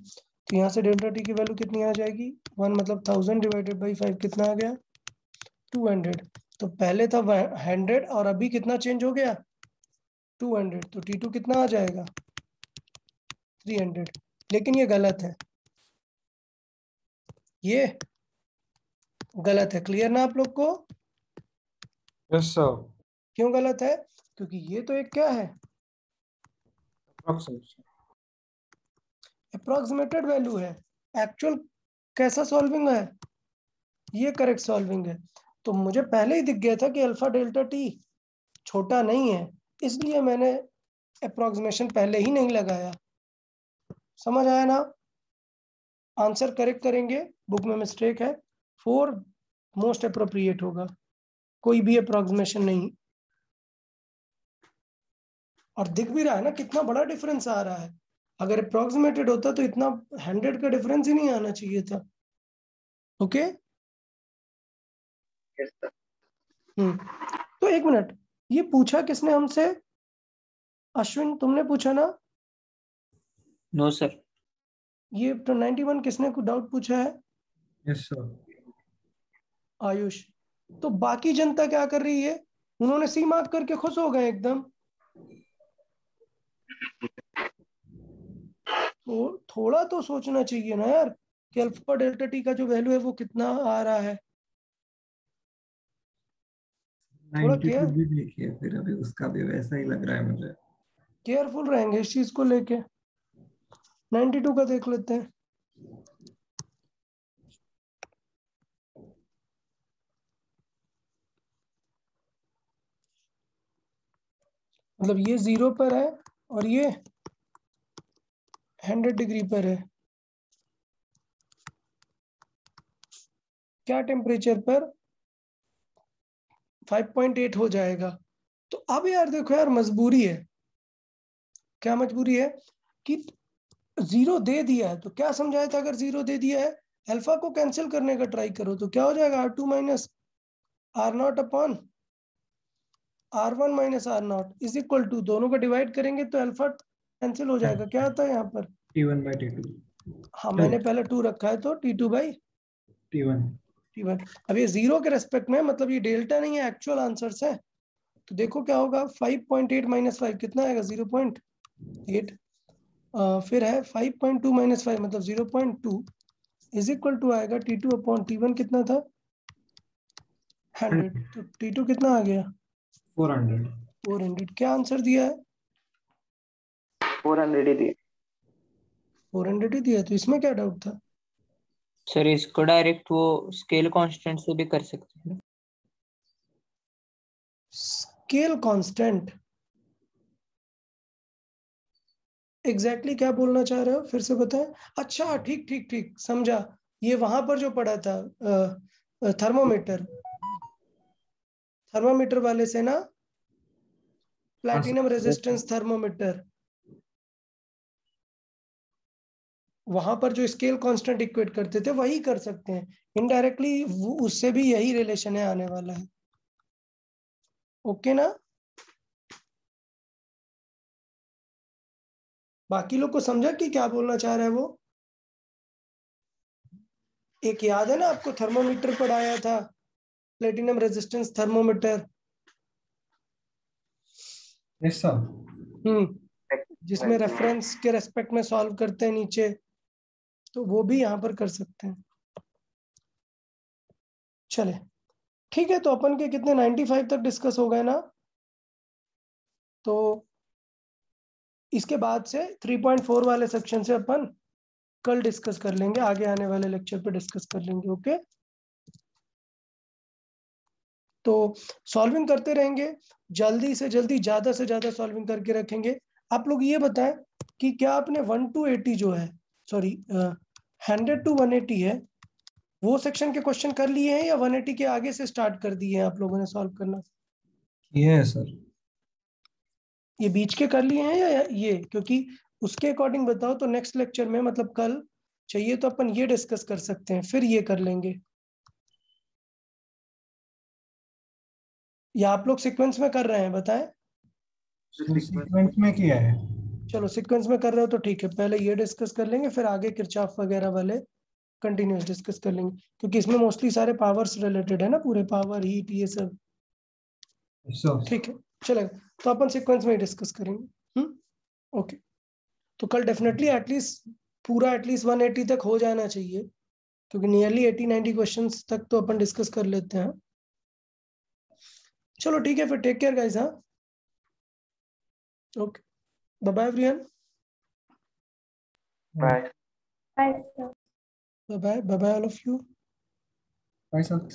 तो यहाँ से डेल्टा टी की वैल्यू कितनी आ जाएगी 1 मतलब 1000 डिवाइडेड बाई 5 कितना आ गया 200। तो पहले था 100 और अभी कितना चेंज हो गया 200, तो T2 कितना आ जाएगा 300। लेकिन ये गलत है, ये गलत है। क्लियर ना आप लोग को? Yes sir. क्यों गलत है? क्योंकि ये तो एक क्या है अप्रोक्सीमेटेड वैल्यू है, एक्चुअल कैसा सॉल्विंग है, ये करेक्ट सॉल्विंग है। तो मुझे पहले ही दिख गया था कि अल्फा डेल्टा टी छोटा नहीं है, इसलिए मैंने अप्रोक्सीमेशन पहले ही नहीं लगाया। समझ आया ना? आंसर करेक्ट करेंगे, बुक में मिस्टेक है, 4 मोस्ट अप्रोप्रिएट होगा, कोई भी अप्रोक्सीमेशन नहीं। और दिख भी रहा है ना कितना बड़ा डिफरेंस आ रहा है। अगर अप्रोक्सीमेटेड होता तो इतना 100 का डिफरेंस ही नहीं आना चाहिए था। Okay Yes, sir. तो एक मिनट, ये पूछा किसने हमसे? अश्विन तुमने पूछा ना? No sir. ये तो 91 किसने को डाउट पूछा है? Yes sir. आयुष। तो बाकी जनता क्या कर रही है? उन्होंने सी मार्क करके खुश हो गए एकदम। तो थोड़ा तो सोचना चाहिए ना यार कि अल्फा डेल्टा टी का जो वैल्यू है वो कितना आ रहा है। थोड़ा 92 भी देखिए, फिर अभी उसका भी वैसा ही लग रहा है मुझे। केयरफुल रहेंगे इस चीज को लेके। 92 का देख लेते हैं। मतलब ये 0 पर है और ये 100 डिग्री पर है। क्या टेम्परेचर पर 5.8 हो जाएगा। तो अब यार देखो यार मजबूरी है। क्या मजबूरी है कि 0 दे दिया है, तो क्या समझाया था अगर 0 दे दिया है अल्फा को कैंसिल करने का ट्राई करो तो क्या हो जाएगा R2 minus R0 upon R1 minus R0 is equal to, दोनों को डिवाइड करेंगे तो अल्फा कैंसिल हो जाएगा। क्या आता है यहाँ पर? T1 by T2। हाँ मैंने पहले 2 रखा है तो T2 बाई T1। T1। अब ये 0 के रेस्पेक्ट में, मतलब ये डेल्टा नहीं है, एक्चुअल आंसर्स है। तो देखो क्या होगा 5.8 माइनस 5 कितना आएगा 0.8। फिर है 5.2 माइनस 5 मतलब 0.2 इज इक्वल टू आएगा T2 अपॉन T1 कितना था 100। तो T2 कितना आ गया 400। 400। क्या आंसर दिया है? 400 ही दिए। 400 ही दिया। तो इसमें क्या डाउट था? सर इसको डायरेक्ट वो स्केल कांस्टेंट से भी कर सकते हैं। स्केल कांस्टेंट एग्जैक्टली क्या बोलना चाह रहे हो, फिर से बताएं। अच्छा ठीक ठीक ठीक समझा। ये वहां पर जो पड़ा था थर्मोमीटर, थर्मोमीटर वाले से ना, प्लैटिनम रेजिस्टेंस थर्मोमीटर, वहां पर जो स्केल कांस्टेंट इक्वेट करते थे वही कर सकते हैं इनडायरेक्टली, उससे भी यही रिलेशन है आने वाला है। ओके ना? बाकी लोग को समझा कि क्या बोलना चाह रहा है वो? एक याद है ना आपको थर्मोमीटर पढ़ाया था, platinum resistance thermometer. Yes sir. जिसमें रेफरेंस के रेस्पेक्ट में सॉल्व करते हैं नीचे, तो वो भी यहाँ पर कर सकते हैं। चले ठीक है, तो अपन के कितने 95 तक डिस्कस हो गए ना। तो इसके बाद से 3.4 वाले सेक्शन से अपन कल डिस्कस कर लेंगे, आगे आने वाले लेक्चर पे डिस्कस कर लेंगे। ओके, तो सॉल्विंग करते रहेंगे, जल्दी से जल्दी ज्यादा से ज्यादा सॉल्विंग करके रखेंगे। आप लोग ये बताएं कि क्या आपने 1 to 80 जो है, सॉरी 100 to 180 है, वो सेक्शन के क्वेश्चन कर लिए हैं या 180 के आगे से स्टार्ट कर दिए हैं आप लोगों ने सॉल्व करना? ये सर। ये बीच के कर लिए हैं या ये? क्योंकि उसके अकॉर्डिंग बताओ तो नेक्स्ट लेक्चर में, मतलब कल चाहिए तो अपन ये डिस्कस कर सकते हैं, फिर ये कर लेंगे। या आप लोग सीक्वेंस में कर रहे हैं, बताएं। सीक्वेंस में किया है। चलो सीक्वेंस में कर रहे हो तो ठीक है, पहले ये डिस्कस कर लेंगे, फिर आगे किरचॉफ वगैरह वाले कंटिन्यूस डिस्कस कर लेंगे, क्योंकि इसमें मोस्टली सारे पावर्स रिलेटेड है ना, पूरे पावर हीट ये सब। ठीक है चलेगा, तो अपन सीक्वेंस में ही डिस्कस करेंगे। ओके, तो कल डेफिनेटली एटलीस्ट पूरा एटलीस्ट 180 तक हो जाना चाहिए, क्योंकि नियरली 80-90 क्वेश्चंस तक तो अपन डिस्कस कर लेते हैं। चलो ठीक है, फिर टेक केयर गाइस। हाँ okay, bye bye everyone. Bye. Bye, sir. Bye bye all of you. भाई साहब